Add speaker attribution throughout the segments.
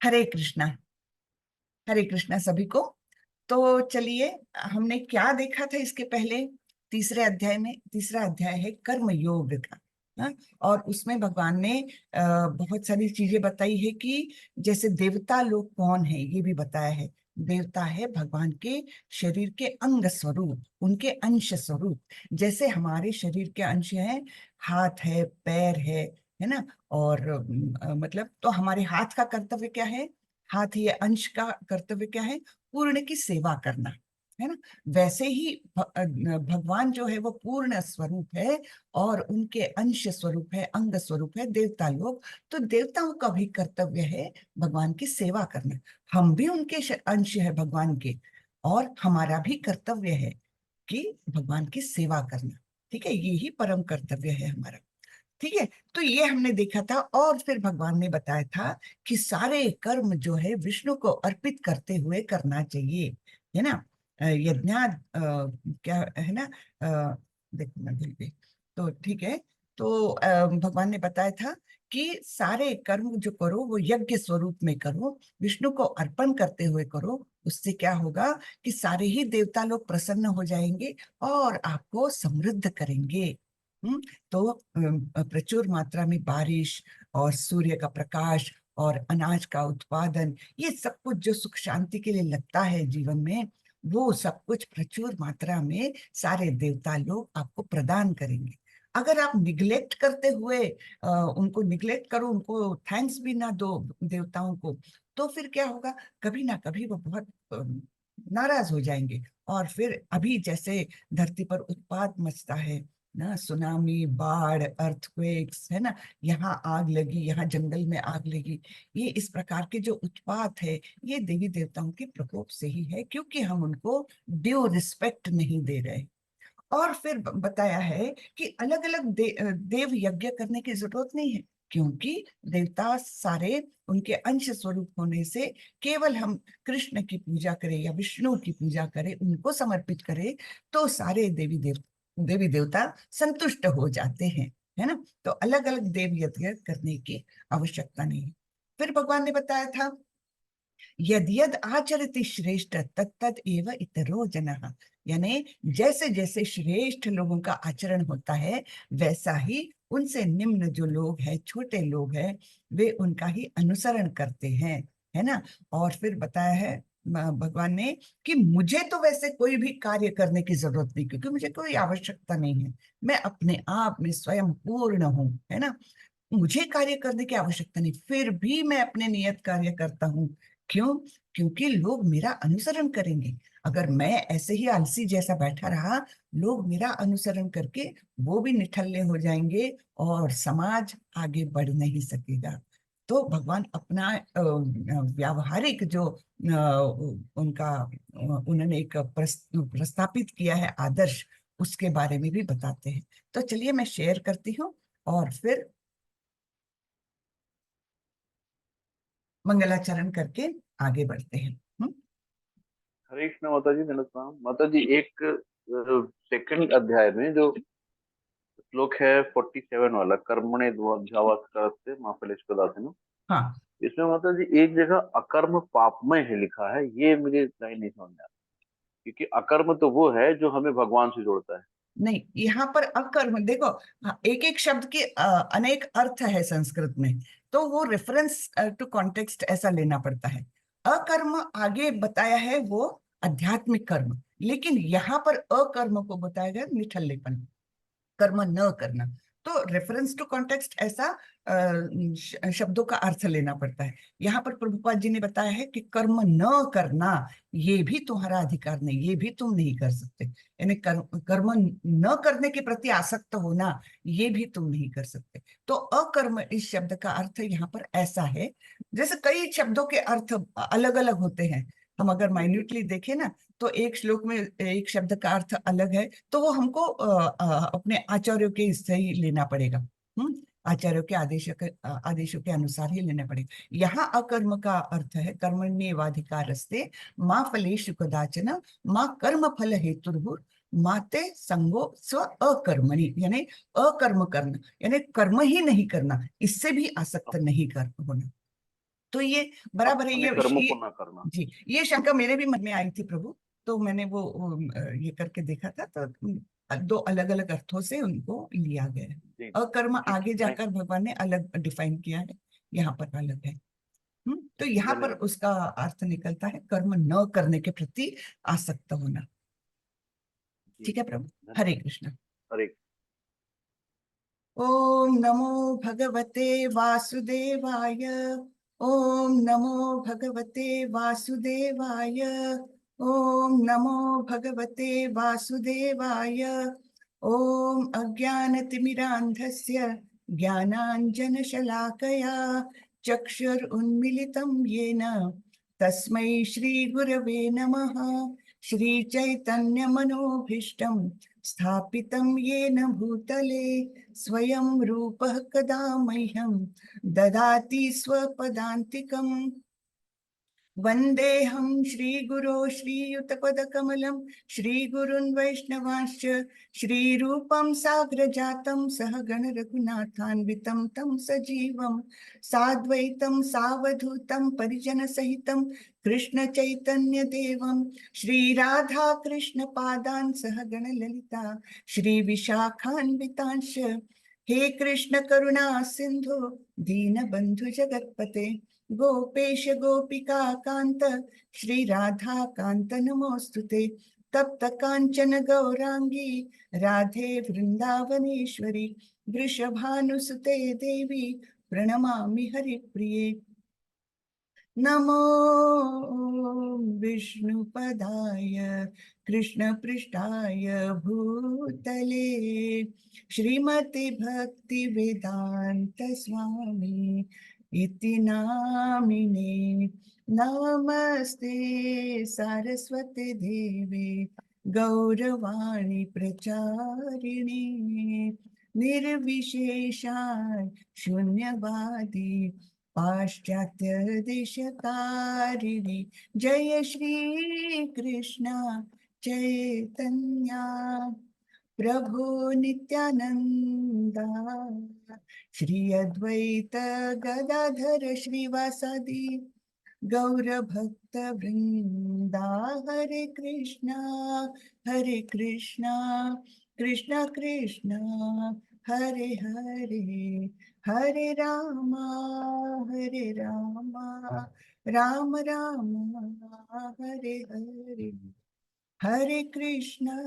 Speaker 1: हरे कृष्णा। हरे कृष्णा सभी को। तो चलिए, हमने क्या देखा था इसके पहले? तीसरे अध्याय में, तीसरा अध्याय है कर्म योग का। हाँ? और उसमें भगवान ने बहुत सारी चीजें बताई है कि जैसे देवता लोग कौन है ये भी बताया है। देवता है भगवान के शरीर के अंग स्वरूप, उनके अंश स्वरूप। जैसे हमारे शरीर के अंश हैं, हाथ है, पैर है ना। और मतलब तो हमारे हाथ का कर्तव्य क्या है? हाथ, ये अंश का कर्तव्य क्या है? पूर्ण की सेवा करना, है ना। वैसे ही भगवान जो है वो पूर्ण स्वरूप है, और उनके अंश स्वरूप है, अंग स्वरूप है देवता लोग। तो देवताओं का भी कर्तव्य है भगवान की सेवा करना। हम भी उनके अंश है भगवान के, और हमारा भी कर्तव्य है कि भगवान की सेवा करना। ठीक है, यही परम कर्तव्य है हमारा। ठीक है, तो ये हमने देखा था। और फिर भगवान ने बताया था कि सारे कर्म जो है विष्णु को अर्पित करते हुए करना चाहिए, है ना। यज्ञात क्या है ना। देखो मैं भूल गई। तो ठीक है। तो भगवान ने बताया था कि सारे कर्म जो करो वो यज्ञ स्वरूप में करो, विष्णु को अर्पण करते हुए करो। उससे क्या होगा कि सारे ही देवता लोग प्रसन्न हो जाएंगे और आपको समृद्ध करेंगे। हम्म। तो प्रचुर मात्रा में बारिश और सूर्य का प्रकाश और अनाज का उत्पादन, ये सब कुछ जो सुख शांति के लिए लगता है जीवन में, वो सब कुछ प्रचुर मात्रा में सारे देवता लोग आपको प्रदान करेंगे। अगर आप निग्लेक्ट करते हुए उनको निग्लेक्ट करो, उनको थैंक्स भी ना दो देवताओं को, तो फिर क्या होगा? कभी ना कभी वो बहुत नाराज हो जाएंगे। और फिर अभी जैसे धरती पर उत्पात मचता है ना, सुनामी, बाढ़, अर्थक्वेक्स, है ना। यहाँ आग लगी, यहाँ जंगल में आग लगी। ये इस प्रकार के जो उत्पात है, ये देवी देवताओं के प्रकोप से ही है, क्योंकि हम उनको ड्यू रिस्पेक्ट नहीं दे रहे। और फिर बताया है कि अलग अलग देव यज्ञ करने की जरूरत नहीं है, क्योंकि देवता सारे उनके अंश स्वरूप होने से केवल हम कृष्ण की पूजा करें या विष्णु की पूजा करें, उनको समर्पित करें, तो सारे देवी देवता संतुष्ट हो जाते हैं, है ना। तो अलग अलग देव यज्ञ करने की आवश्यकता नहीं है। फिर भगवान ने बताया था, यद यद आचरति श्रेष्ठ तत्तद एव इतरो जनः। यानी जैसे जैसे श्रेष्ठ लोगों का आचरण होता है, वैसा ही उनसे निम्न जो लोग हैं, छोटे लोग हैं, वे उनका ही अनुसरण करते हैं, है ना। और फिर बताया है भगवान ने कि मुझे तो वैसे कोई भी कार्य करने की जरूरत नहीं, क्योंकि मुझे कोई आवश्यकता नहीं है। मैं अपने आप में स्वयं पूर्ण हूँ, है ना। मुझे कार्य करने की आवश्यकता नहीं, फिर भी मैं अपने नियत कार्य करता हूँ। क्यों? क्योंकि लोग मेरा अनुसरण करेंगे। अगर मैं ऐसे ही आलसी जैसा बैठा रहा, लोग मेरा अनुसरण करके वो भी निठल्ले हो जाएंगे, और समाज आगे बढ़ नहीं सकेगा। तो भगवान अपना व्यावहारिक जो उनका उन्होंने एक प्रस्तापित किया है आदर्श, उसके बारे में भी बताते हैं। तो चलिए मैं शेयर करती हूँ, और फिर मंगलाचरण करके आगे बढ़ते हैं।
Speaker 2: हरे कृष्ण माता जी, दंडवत प्रणाम माता जी। एक सेकंड अध्याय में जो श्लोक है 47 वाला, कर्मणे ध्यावास्कारस्य मां फलेष्वदासिनो,
Speaker 1: हाँ।
Speaker 2: इसमें माता जी एक जगह अकर्म पापमय है लिखा है। ये मुझे सही नहीं समझ में आया, क्योंकि अकर्म तो वो है जो हमें भगवान से जोड़ता है।
Speaker 1: नहीं, यहाँ पर अकर्म देखो। हाँ, एक एक शब्द के अनेक अर्थ है संस्कृत में, तो वो रेफरेंस टू कॉन्टेक्स्ट ऐसा लेना पड़ता है। अकर्म आगे बताया है वो आध्यात्मिक कर्म, लेकिन यहाँ पर अकर्म को बताया गया निठल्लेपन, कर्म न करना। तो रेफरेंस टू कॉन्टेक्स्ट ऐसा शब्दों का अर्थ लेना पड़ता है। यहाँ पर प्रभुपाद जी ने बताया है कि कर्म न करना ये भी तुम्हारा अधिकार नहीं, ये भी तुम नहीं कर सकते। यानी कर्म न करने के प्रति आसक्त होना, ये भी तुम नहीं कर सकते। तो अकर्म इस शब्द का अर्थ यहाँ पर ऐसा है। जैसे कई शब्दों के अर्थ अलग अलग होते हैं, हम अगर माइन्यूटली देखें ना, तो एक श्लोक में एक शब्द का अर्थ अलग है, तो वो हमको अपने आचार्यों के इससे ही लेना पड़ेगा। आचार्यों के आदेशों के अनुसार ही लेना पड़ेगा। यहाँ अकर्म का अर्थ है कर्मण्येवाधिकारस्ते माँ फलेषु कदाचन माँ कर्म फल हेतुर्भुर माते संगो स्व अकर्मणि। यानी अकर्म करना, यानी कर्म ही नहीं करना, इससे भी आसक्त नहीं कर होना। तो ये बराबर है।
Speaker 2: अपने कर्मों को ना करना।
Speaker 1: जी, ये शंका मेरे भी मन में आई थी प्रभु, तो मैंने वो ये करके देखा था, तो दो अलग अलग अर्थों से उनको लिया गया है।
Speaker 2: जी
Speaker 1: अकर्म
Speaker 2: ठीक
Speaker 1: आगे
Speaker 2: है, मैं
Speaker 1: जाकर भगवान ने अलग डिफाइन किया है, यहाँ पर अलग है। तो यहाँ पर
Speaker 2: धन्यवाद।
Speaker 1: उसका अर्थ निकलता है कर्म न करने के प्रति आसक्त होना।
Speaker 2: जी
Speaker 1: ठीक है प्रभु। हरे
Speaker 2: धन्यवाद।
Speaker 1: कृष्ण।
Speaker 2: हरे
Speaker 1: ओम नमो भगवते वासुदेवाय। ओम नमो भगवते वासुदेवाय। ओम नमो भगवते वासुदेवाय। ओम अज्ञानतिमिरान्धस्य ज्ञानाञ्जनशलाकया चक्षुरुन्मिलितं येन तस्मै श्रीगुरवे नमः। श्रीचैतन्यमनोभीष्टं स्थापितं येन भूतले स्वयं रूपः कदा मह्यं ददाति स्वपदान्तिकम्। वन्देऽहं श्रीगुरो श्रीयुतपदकमलं श्रीगुरुन् वैष्णवांश्च श्रीरूपं साग्रजातं सहगण रघुनाथान्वितं तं सजीवं साद्वैतं सावधूतं परिजनसहितं कृष्णचैतन्यदेवं श्रीराधा कृष्णपादान् सहगण ललिता श्रीविशाखान्वितांश्च। हे कृष्ण करुणा सिन्धु दीनबन्धु जगत्पते गोपेश गोपिका कांत श्री राधा कांत नमोस्तुते। तप्त कांचन गौरांगी राधे वृंदावनेश्वरी वृषभानुसुते देवी प्रणमामि हरिप्रिये। नमो विष्णुपदाय कृष्णपृष्ठाय भूतले श्रीमते भक्ति वेदांत स्वामी इति नामिने। नमस्ते सारस्वते देवे गौरवाणी प्रचारिणे निर्विशेषाय शून्यवादी पाश्चात्य देशतारिणी। जय श्री कृष्ण चैतन्य प्रभु नित्यानंदा श्री अद्वैत गदाधर श्रीवासादि गौर भक्त वृंदा। हरे कृष्णा कृष्णा कृष्णा हरे हरे हरे रामा राम राम हरे हरे। हरे कृष्णा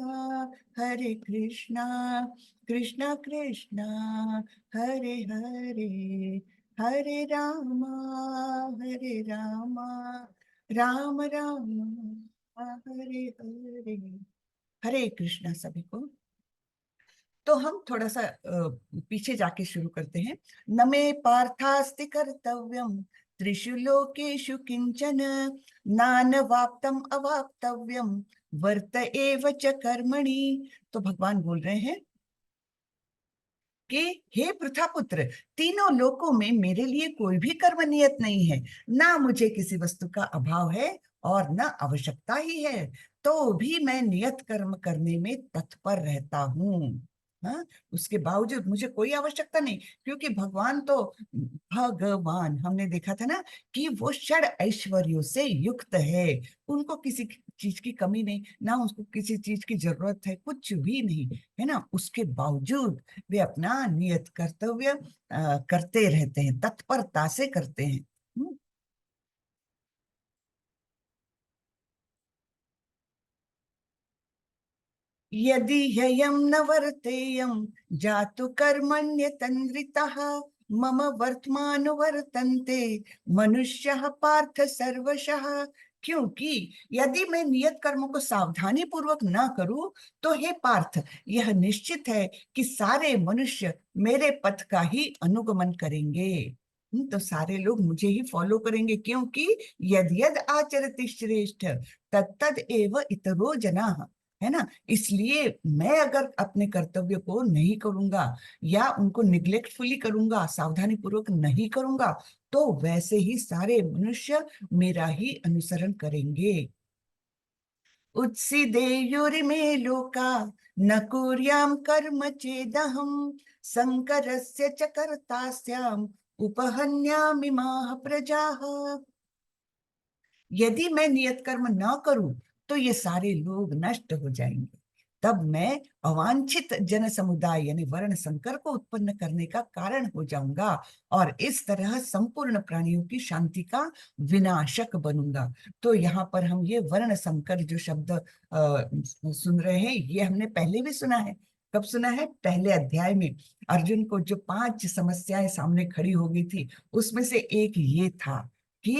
Speaker 1: कृष्णा कृष्णा हरे हरे हरे राम राम हरे हरे। हरे कृष्णा सभी को। तो हम थोड़ा सा पीछे जाके शुरू करते हैं। न मे पार्थास्ति कर्तव्यम त्रिषु लोकेषु किंचन नानवाप्तम अवाप्तव्यम वर्त एव च कर्मणि। तो भगवान बोल रहे हैं कि हे पृथापुत्र, तीनों लोकों में मेरे लिए कोई भी कर्म नियत नहीं है। ना मुझे किसी वस्तु का अभाव है और न आवश्यकता ही है, तो भी मैं नियत कर्म करने में तत्पर रहता हूँ। हाँ, उसके बावजूद मुझे कोई आवश्यकता नहीं, क्योंकि भगवान तो भगवान हमने देखा था ना कि वो षड ऐश्वर्यों से युक्त है। उनको किसी चीज की कमी नहीं, ना उसको किसी चीज की जरूरत है, कुछ भी नहीं है ना। उसके बावजूद वे अपना नियत कर्तव्य करते रहते हैं, तत्परता से करते हैं। यदि ह्ययं न वर्तेयं जातु कर्मण्यतन्द्रितः मम वर्तमानुवर्तन्ते मनुष्यः पार्थ सर्वशः। क्योंकि यदि मैं नियत कर्मों को सावधानी पूर्वक न करूं, तो हे पार्थ, यह निश्चित है कि सारे मनुष्य मेरे पथ का ही अनुगमन करेंगे। तो सारे लोग मुझे ही फॉलो करेंगे, क्योंकि यद यद आचरति श्रेष्ठ तत्तद एव इतरो जनाः, है ना। इसलिए मैं अगर अपने कर्तव्य को नहीं करूंगा या उनको निग्लेक्टफुली करूंगा, सावधानी पूर्वक नहीं करूंगा, तो वैसे ही सारे मनुष्य मेरा ही अनुसरण करेंगे। उत्सीदेयुरिमे लोका न कुर्यां कर्म चेदहम शंकरस्य च कर्तास्याम उपहन्यामिमाः प्रजाः। यदि मैं नियत कर्म न करूं तो ये सारे लोग नष्ट हो जाएंगे। तब मैं अवांछित जन समुदाय यानी वर्ण संकर को उत्पन्न करने का कारण हो जाऊंगा, और इस तरह संपूर्ण प्राणियों की शांति का विनाशक बनूंगा। तो यहाँ पर हम ये वर्ण संकर जो शब्द सुन रहे हैं, ये हमने पहले भी सुना है। कब सुना है? पहले अध्याय में अर्जुन को जो 5 समस्याएं सामने खड़ी हो गई थी, उसमें से एक ये था कि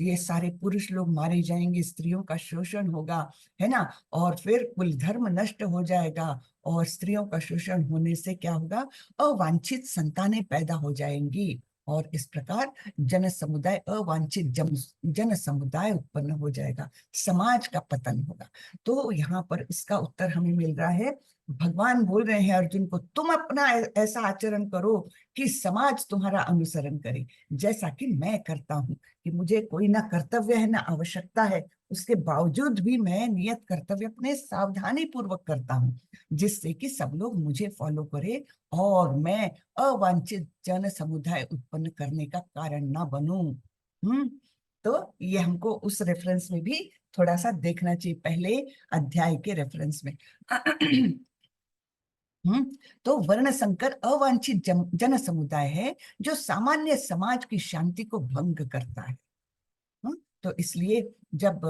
Speaker 1: ये सारे पुरुष लोग मारे जाएंगे, स्त्रियों का शोषण होगा, है ना, और फिर कुल धर्म नष्ट हो जाएगा, और स्त्रियों का शोषण होने से क्या होगा? अवांछित संतानें पैदा हो जाएंगी, और इस प्रकार जन समुदाय अवांछित जन समुदाय उत्पन्न हो जाएगा, समाज का पतन होगा। तो यहाँ पर इसका उत्तर हमें मिल रहा है। भगवान बोल रहे हैं अर्जुन को, तुम अपना ऐसा आचरण करो कि समाज तुम्हारा अनुसरण करे, जैसा कि मैं करता हूँ। कि मुझे कोई ना कर्तव्य है ना आवश्यकता है, उसके बावजूद भी मैं नियत कर्तव्य अपने सावधानी पूर्वक करता हूँ, जिससे कि सब लोग मुझे फॉलो करे, और मैं अवांछित जन समुदाय उत्पन्न करने का कारण ना बनूं। हम्म। तो ये हमको उस रेफरेंस में भी थोड़ा सा देखना चाहिए, पहले अध्याय के रेफरेंस में। हम्म। तो वर्ण संकर अवांछित जन समुदाय है जो सामान्य समाज की शांति को भंग करता है। तो इसलिए जब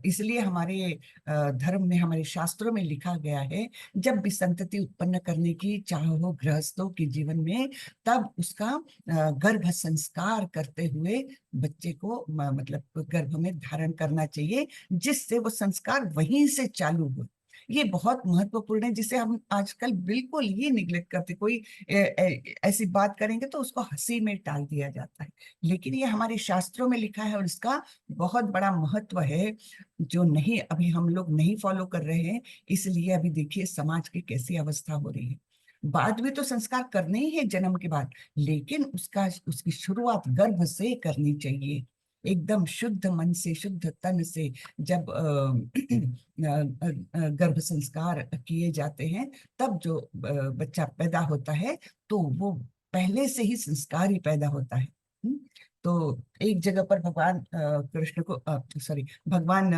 Speaker 1: इसलिए हमारे धर्म में, हमारे शास्त्रों में लिखा गया है, जब भी संतति उत्पन्न करने की चाह हो गृहस्थों के जीवन में, तब उसका गर्भ संस्कार करते हुए बच्चे को मतलब गर्भ में धारण करना चाहिए, जिससे वो संस्कार वहीं से चालू हो। ये बहुत महत्वपूर्ण है, जिसे हम आजकल बिल्कुल ही निग्लेक्ट करते। कोई ऐसी बात करेंगे तो उसको हंसी में टाल दिया जाता है, लेकिन ये हमारे शास्त्रों में लिखा है, और इसका बहुत बड़ा महत्व है, जो नहीं अभी हम लोग नहीं फॉलो कर रहे हैं। इसलिए अभी देखिए समाज की कैसी अवस्था हो रही है। बाद में तो संस्कार करने ही है जन्म के बाद, लेकिन उसकी शुरुआत गर्भ से करनी चाहिए, एकदम शुद्ध मन से, शुद्ध तन से। जब गर्भ संस्कार किए जाते हैं, तब जो बच्चा पैदा होता है, तो वो पहले से ही संस्कार ही पैदा होता है। हम्म। तो एक जगह पर भगवान कृष्ण को, सॉरी, भगवान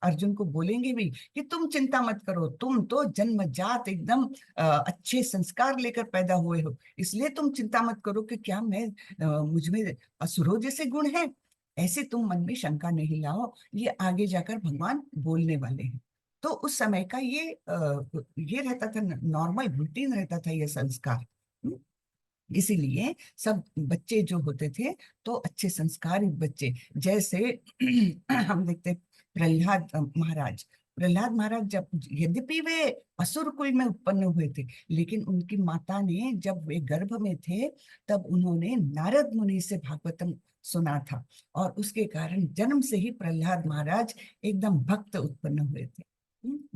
Speaker 1: अर्जुन को बोलेंगे भी कि तुम चिंता मत करो, तुम तो जन्मजात एकदम अच्छे संस्कार लेकर पैदा हुए हो, इसलिए तुम चिंता मत करो कि क्या मैं मुझ में असुरों जैसे गुण हैं। ऐसे तुम मन में शंका नहीं लाओ, ये आगे जाकर भगवान बोलने वाले हैं। तो उस समय का ये रहता था, नॉर्मल रूटीन रहता था ये संस्कार। हम्म। इसीलिए सब बच्चे जो होते थे, तो अच्छे संस्कारित बच्चे, जैसे हम देखते प्रहलाद महाराज जब, यद्यपि वे असुर कुल में उत्पन्न हुए थे, लेकिन उनकी माता ने, जब वे गर्भ में थे, तब उन्होंने नारद मुनि से भागवतम सुना था, और उसके कारण जन्म से ही प्रहलाद महाराज एकदम भक्त उत्पन्न हुए थे।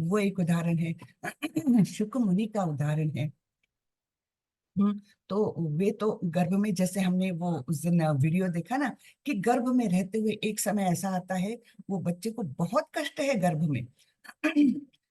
Speaker 1: वो एक उदाहरण है। शुक मुनि का उदाहरण है। हम्म। तो वे तो गर्भ में, जैसे हमने वो उस दिन वीडियो देखा ना, कि गर्भ में रहते हुए एक समय ऐसा आता है, वो बच्चे को बहुत कष्ट है गर्भ में।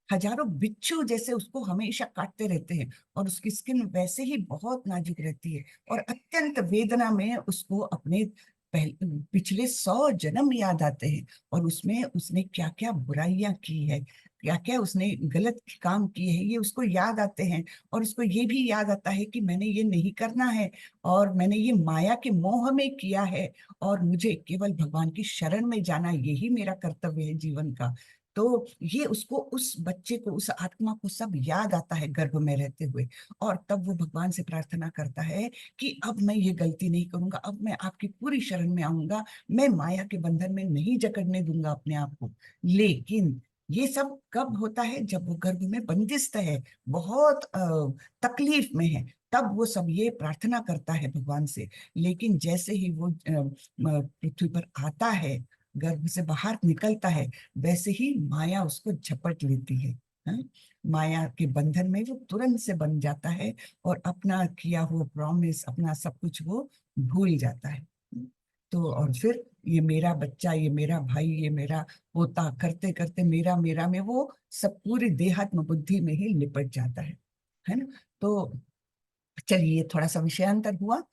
Speaker 1: हजारों बिच्छू जैसे उसको हमेशा काटते रहते हैं, और उसकी स्किन वैसे ही बहुत नाजुक रहती है, और अत्यंत वेदना में उसको अपने पिछले 100 जन्म याद आते हैं, और उसमें उसने क्या क्या बुराइयां की है, क्या क्या उसने गलत काम किए हैं, ये उसको याद आते हैं। और उसको ये भी याद आता है कि मैंने ये नहीं करना है, और मैंने ये माया के मोह में किया है, और मुझे केवल भगवान की शरण में जाना, यही मेरा कर्तव्य है जीवन का। तो ये उसको, उस बच्चे को, उस आत्मा को सब याद आता है गर्भ में रहते हुए, और तब वो भगवान से प्रार्थना करता है कि अब मैं ये गलती नहीं करूंगा, अब मैं आपकी पूरी शरण में आऊंगा, मैं माया के बंधन में नहीं जकड़ने दूंगा अपने आप को। लेकिन ये सब कब होता है? जब वो गर्भ में बंदिस्त है, बहुत तकलीफ में है, तब वो सब ये प्रार्थना करता है भगवान से। लेकिन जैसे ही वो पृथ्वी पर आता है, गर्भ से बाहर निकलता है, वैसे ही माया उसको झपट लेती है। हाँ? माया के बंधन में वो तुरंत से बन जाता है, और अपना किया हुआ प्रॉमिस, अपना सब कुछ वो भूल जाता है। तो और फिर ये मेरा बच्चा, ये मेरा भाई, ये मेरा पोता करते करते, मेरा मेरा में वो सब पूरी देहात्म बुद्धि में ही लिपट जाता है ना। तो चलिए थोड़ा सा विषयांतर हुआ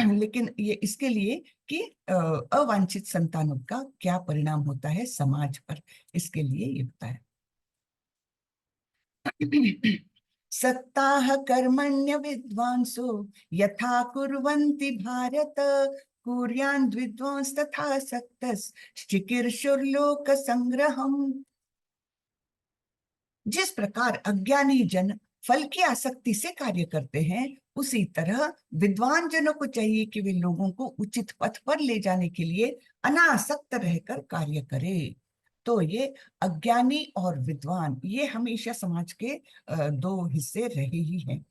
Speaker 1: लेकिन ये इसके लिए कि अवांछित संतानों का क्या परिणाम होता है समाज पर, इसके लिए ये बताया। सत्ताः कर्मण्य विद्वांसो यथा कुर्वन्ति भारत, कुर्यान् विद्वांस तथा सक्तश्चिकीर्षुर्लोक संग्रहम्। जिस प्रकार अज्ञानी जन फल की आसक्ति से कार्य करते हैं, उसी तरह विद्वान जनों को चाहिए कि वे लोगों को उचित पथ पर ले जाने के लिए अनासक्त रहकर कार्य करें। तो ये अज्ञानी और विद्वान, ये हमेशा समाज के दो हिस्से रहे ही हैं।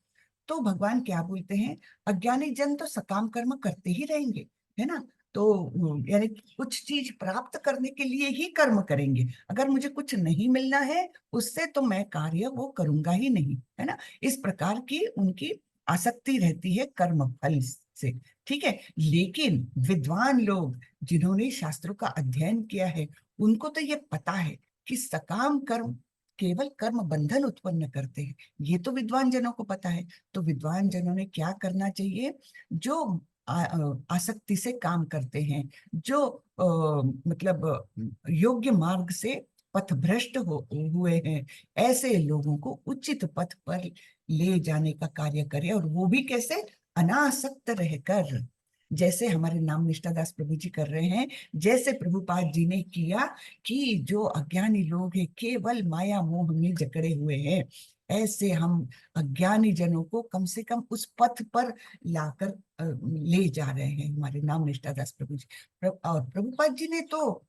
Speaker 1: तो भगवान क्या बोलते हैं, अज्ञानी जन तो सकाम कर्म करते ही रहेंगे, है ना। तो यानी कुछ चीज प्राप्त करने के लिए ही कर्म करेंगे। अगर मुझे कुछ नहीं मिलना है उससे तो मैं कार्य वो करूंगा ही नहीं, है ना। इस प्रकार की उनकी आसक्ति रहती है कर्म फल से, ठीक है। लेकिन विद्वान लोग जिन्होंने शास्त्रों का अध्ययन किया है, उनको तो ये पता है कि सकाम कर्म केवल कर्म बंधन उत्पन्न करते हैं। ये तो विद्वान जनों को पता है। तो विद्वान जनों ने क्या करना चाहिए, जो आसक्ति से काम करते हैं, जो मतलब योग्य मार्ग से पथभ्रष्ट हुए हैं, ऐसे लोगों को उचित पथ पर ले जाने का कार्य करे। और वो भी कैसे, अनासक्त रहकर, जैसे हमारे नाम निष्ठादास प्रभु जी कर रहे हैं, जैसे प्रभुपाद जी ने किया कि जो अज्ञानी लोग हैं केवल माया मोह में जकड़े हुए हैं, ऐसे हम अज्ञानी जनों को कम से कम उस पथ पर लाकर ले जा रहे हैं हमारे नाम निष्ठादास प्रभु जी। और प्रभुपाद जी ने तो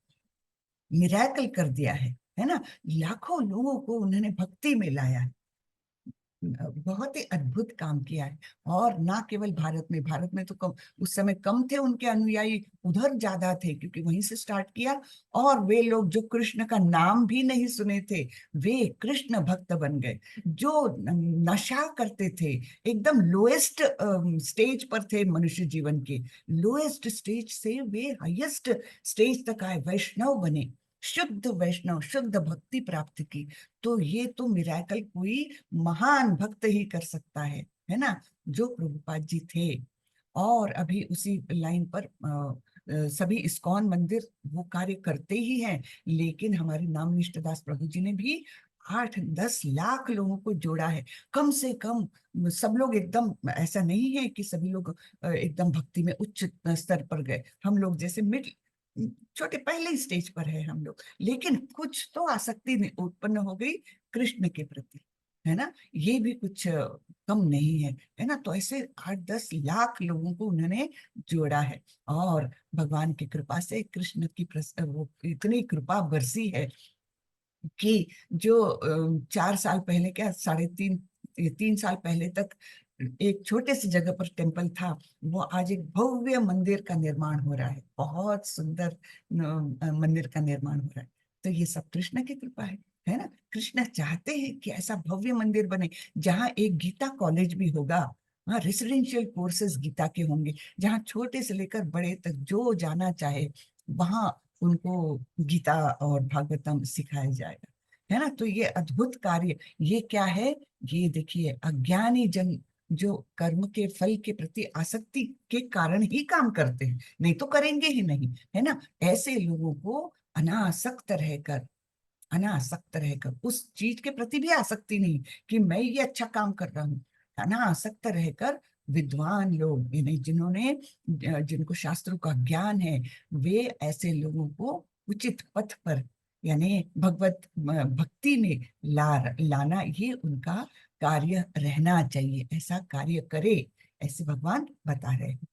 Speaker 1: मिराकल कर दिया है ना। लाखों लोगों को उन्होंने भक्ति में लाया है, बहुत ही अद्भुत काम किया है। और ना केवल भारत में तो कम, उस समय कम थे उनके अनुयायी, उधर ज्यादा थे क्योंकि वहीं से स्टार्ट किया। और वे लोग जो कृष्ण का नाम भी नहीं सुने थे, वे कृष्ण भक्त बन गए। जो नशा करते थे, एकदम लोएस्ट स्टेज पर थे मनुष्य जीवन के, लोएस्ट स्टेज से वे हाईएस्ट स्टेज तक आए, वैष्णव बने, शुद्ध वैष्णव, शुद्ध भक्ति प्राप्त की। तो ये तो मिराकल कोई महान भक्त ही कर सकता है ना, जो प्रभुपाद जी थे। और अभी उसी लाइन पर सभी इस्कॉन मंदिर वो कार्य करते ही हैं। लेकिन हमारे नाम निष्ठदास प्रभु जी ने भी 8-10 लाख लोगों को जोड़ा है, कम से कम। सब लोग एकदम ऐसा नहीं है कि सभी लोग एकदम भक्ति में उच्च स्तर पर गए। हम लोग जैसे मिड छोटे पहले स्टेज पर है हम लोग, लेकिन कुछ तो आसक्ति उत्पन्न हो गई कृष्ण के प्रति, है ना। ये भी कुछ कम नहीं है ना। तो ऐसे 8-10 लाख लोगों को उन्होंने जोड़ा है। और भगवान की कृपा से कृष्ण की वो इतनी कृपा बरसी है कि जो 4 साल पहले, क्या 3.5 साल पहले तक एक छोटे से जगह पर टेम्पल था, वो आज एक भव्य मंदिर का निर्माण हो रहा है, बहुत सुंदर मंदिर का निर्माण हो रहा है। तो ये सब कृष्ण की कृपा है ना। कृष्ण चाहते हैं कि ऐसा भव्य मंदिर बने जहाँ एक गीता कॉलेज भी होगा, हाँ, रेसिडेंशियल कोर्सेज गीता के होंगे, जहाँ छोटे से लेकर बड़े तक जो जाना चाहे वहां उनको गीता और भागवतम सिखाया जाएगा, है ना। तो ये अद्भुत कार्य, ये क्या है, ये देखिए अज्ञानी जन जो कर्म के फल के प्रति आसक्ति के कारण ही काम करते हैं, नहीं तो करेंगे ही नहीं, है ना। ऐसे लोगों को अनासक्त रहकर, अनासक्त रहकर उस चीज के प्रति भी आसक्ति नहीं कि मैं ये अच्छा काम कर रहा हूँ, अनासक्त रहकर विद्वान लोग, यानी जिन्होंने जिनको शास्त्रों का ज्ञान है, वे ऐसे लोगों को उचित पथ पर, यानी भगवत भक्ति में लाना, ये उनका कार्य रहना चाहिए। ऐसा कार्य करे, ऐसे भगवान बता रहे हैं।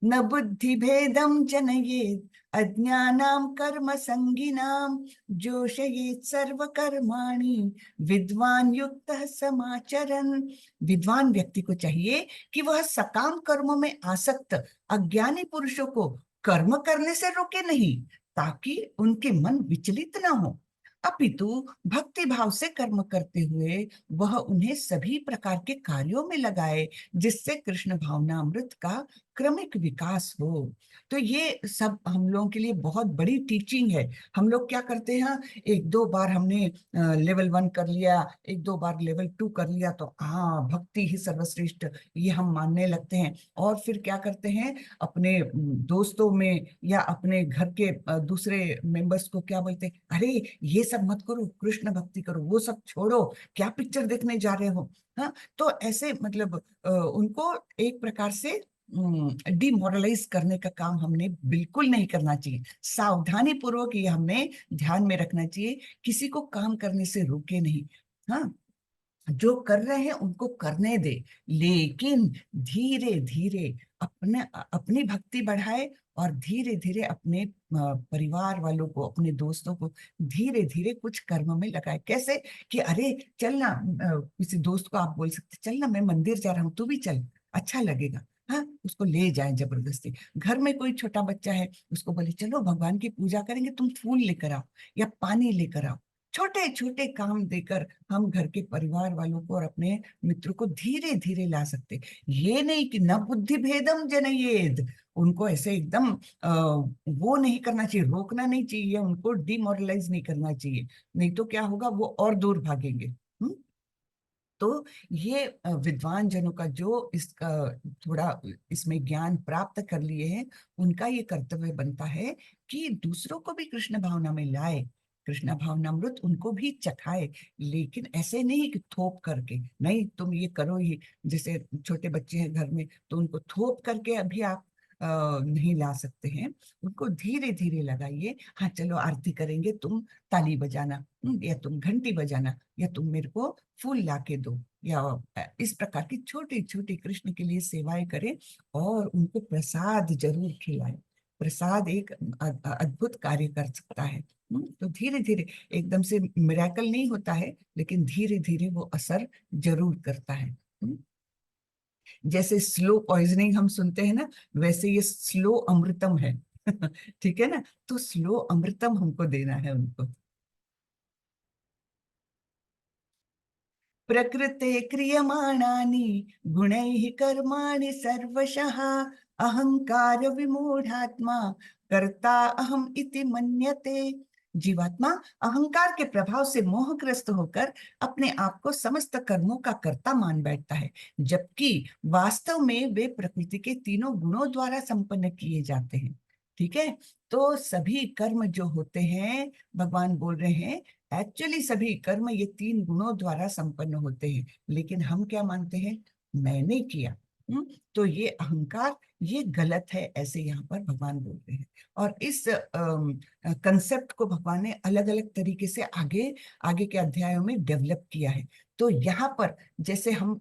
Speaker 1: न बुद्धि भेदम जनयेत् अज्ञानां कर्म संगिनां जोषयेत् सर्व कर्माणि विद्वान युक्त समाचरन्। विद्वान व्यक्ति को चाहिए कि वह सकाम कर्मों में आसक्त अज्ञानी पुरुषों को कर्म करने से रोके नहीं, ताकि उनके मन विचलित न हो, अपितु भक्ति भाव से कर्म करते हुए वह उन्हें सभी प्रकार के कार्यों में लगाए, जिससे कृष्ण भावनामृत का क्रमिक विकास हो। तो ये सब हम लोगों के लिए बहुत बड़ी टीचिंग है। हम लोग क्या करते हैं, एक दो बार हमने लेवल 1 कर लिया, एक दो बार लेवल 2 कर लिया, तो हाँ भक्ति ही सर्वश्रेष्ठ, ये हम मानने लगते हैं। और फिर क्या करते हैं, अपने दोस्तों में या अपने घर के दूसरे मेंबर्स को क्या बोलते हैं, अरे ये सब मत करो, कृष्ण भक्ति करो, वो सब छोड़ो, क्या पिक्चर देखने जा रहे हो। हाँ, तो ऐसे मतलब उनको एक प्रकार से डिमोरलाइज करने का काम हमने बिल्कुल नहीं करना चाहिए। सावधानी पूर्वक ये हमने ध्यान में रखना चाहिए, किसी को काम करने से रोके नहीं। हाँ, जो कर रहे हैं उनको करने दे, लेकिन धीरे धीरे अपने अपनी भक्ति बढ़ाए, और धीरे धीरे अपने परिवार वालों को, अपने दोस्तों को धीरे धीरे कुछ कर्म में लगाए। कैसे कि अरे चल ना, किसी दोस्त को आप बोल सकते चल ना, मैं मंदिर जा रहा हूँ, तू भी चल, अच्छा लगेगा। हाँ, उसको ले जाए जबरदस्ती। घर में कोई छोटा बच्चा है, उसको बोले चलो भगवान की पूजा करेंगे, तुम फूल लेकर आओ या पानी लेकर आओ। छोटे छोटे काम देकर हम घर के परिवार वालों को और अपने मित्रों को धीरे धीरे ला सकते। ये नहीं कि न बुद्धि भेदम जनयेद, उनको ऐसे एकदम वो नहीं करना चाहिए, रोकना नहीं चाहिए, उनको डिमोरलाइज नहीं करना चाहिए, नहीं तो क्या होगा, वो और दूर भागेंगे। तो ये विद्वान जनों का जो इसका थोड़ा इसमें ज्ञान प्राप्त कर लिए हैं, उनका ये कर्तव्य बनता है कि दूसरों को भी कृष्ण भावना में लाए, कृष्ण भावनामृत उनको भी चखाए। लेकिन ऐसे नहीं कि थोप करके, नहीं तुम ये करो, ये जैसे छोटे बच्चे हैं घर में, तो उनको थोप करके अभी आप नहीं ला सकते हैं। उनको धीरे धीरे लगाइए। हाँ चलो आरती करेंगे, तुम ताली बजाना, या तुम घंटी बजाना, या तुम मेरे को फूल ला के दो, या इस प्रकार की छोटी छोटी कृष्ण के लिए सेवाएं करें, और उनको प्रसाद जरूर खिलाएं। प्रसाद एक अद्भुत कार्य कर सकता है। तो धीरे धीरे, एकदम से मिरेकल नहीं होता है, लेकिन धीरे धीरे वो असर जरूर करता है। जैसे स्लो पॉइजनिंग हम सुनते हैं ना, वैसे ये स्लो अमृतम है। ठीक है ना, तो स्लो अमृतम हमको देना है उनको। प्रकृते क्रियमाणानि गुणैः कर्माणि सर्वशः अहंकार विमूढ़ात्मा कर्ता अहम इति मन्यते। जीवात्मा अहंकार के प्रभाव से मोहग्रस्त होकर अपने आप को समस्त कर्मों का कर्ता मान बैठता है, जबकि वास्तव में वे प्रकृति के तीनों गुणों द्वारा संपन्न किए जाते हैं। ठीक है, तो सभी कर्म जो होते हैं, भगवान बोल रहे हैं, एक्चुअली सभी कर्म ये तीन गुणों द्वारा संपन्न होते हैं, लेकिन हम क्या मानते हैं, मैंने किया। तो ये अहंकार, ये गलत है, ऐसे यहाँ पर भगवान बोल रहे हैं। और इस कंसेप्ट को भगवान ने अलग अलग तरीके से आगे आगे के अध्यायों में डेवलप किया है। तो यहाँ पर जैसे हम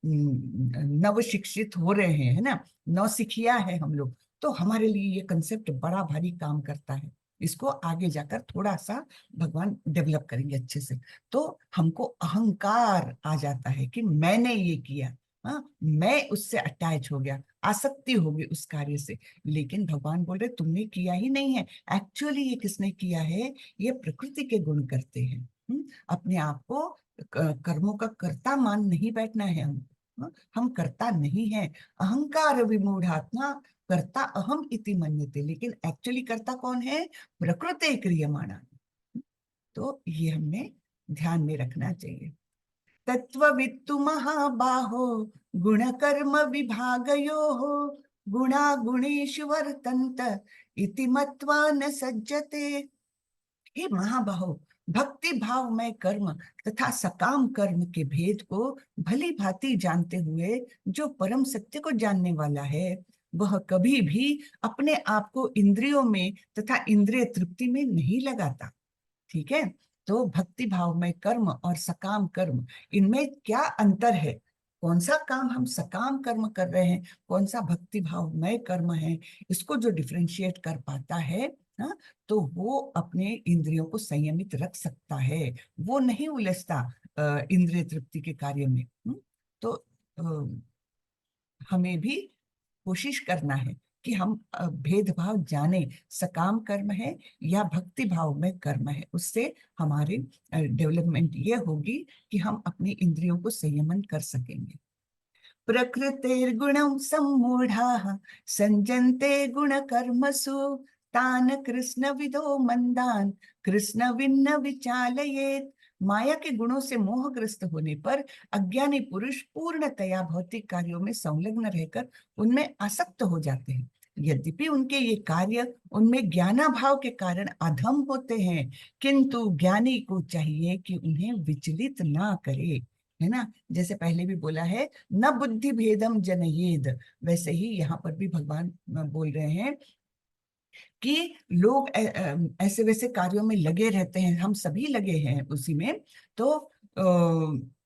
Speaker 1: नव शिक्षित हो रहे हैं, है ना, नौसिखिया है हम लोग, तो हमारे लिए ये कंसेप्ट बड़ा भारी काम करता है। इसको आगे जाकर थोड़ा सा भगवान डेवलप करेंगे अच्छे से। तो हमको अहंकार आ जाता है कि मैंने ये किया, हाँ, मैं उससे अटैच हो गया, आसक्ति होगी उस कार्य से। लेकिन भगवान बोल रहे तुमने किया ही नहीं है, एक्चुअली ये किसने किया है, ये प्रकृति के गुण करते हैं। अपने आप को कर्मों का कर्ता मान नहीं बैठना है हम। हम कर्ता नहीं है। अहंकार विमूढ़ात्मा कर्ता अहम इति मन्यते, लेकिन एक्चुअली कर्ता कौन है, प्रकृति क्रियमाणा। तो ये हमने ध्यान में रखना चाहिए। तत्ववित्तु महाबाहो गुण कर्म विभागयोः गुणा गुणेषु वर्तन्त इति मत्वा न सज्जते। हे महाबाहो, भक्ति भाव में कर्म तथा सकाम कर्म के भेद को भली भांति जानते हुए जो परम सत्य को जानने वाला है, वह कभी भी अपने आप को इंद्रियों में तथा इंद्रिय तृप्ति में नहीं लगाता। ठीक है, तो भक्ति भाव में कर्म और सकाम कर्म, इनमें क्या अंतर है, कौन सा काम हम सकाम कर्म कर रहे हैं, कौन सा भक्ति भाव में कर्म है, इसको जो डिफरेंशिएट कर पाता है, हाँ, तो वो अपने इंद्रियों को संयमित रख सकता है, वो नहीं उलझता इंद्रिय तृप्ति के कार्य में। तो हमें भी कोशिश करना है कि हम भेदभाव जाने, सकाम कर्म है या भक्ति भाव में कर्म है, उससे हमारी डेवलपमेंट ये होगी कि हम अपनी इंद्रियों को संयमन कर सकेंगे। प्रकृतेर्गुणं सम्मूढाः संजन्ते गुणकर्मसु तान् कृष्णविदो मंदान् कृष्णविन्न विचालयेत्। माया के गुणों से मोहग्रस्त होने पर अज्ञानी पुरुष पूर्णतया भौतिक कार्यों में संलग्न रहकर उनमें आसक्त हो जाते हैं। यद्यपि उनके ये कार्य उनमें ज्ञानाभाव के कारण अधम होते हैं, किंतु ज्ञानी को चाहिए कि उन्हें विचलित ना करे, है ना। जैसे पहले भी बोला है, न बुद्धि भेदम जनयेद, वैसे ही यहाँ पर भी भगवान बोल रहे हैं कि लोग ऐसे वैसे कार्यों में लगे रहते हैं, हम सभी लगे हैं उसी में। तो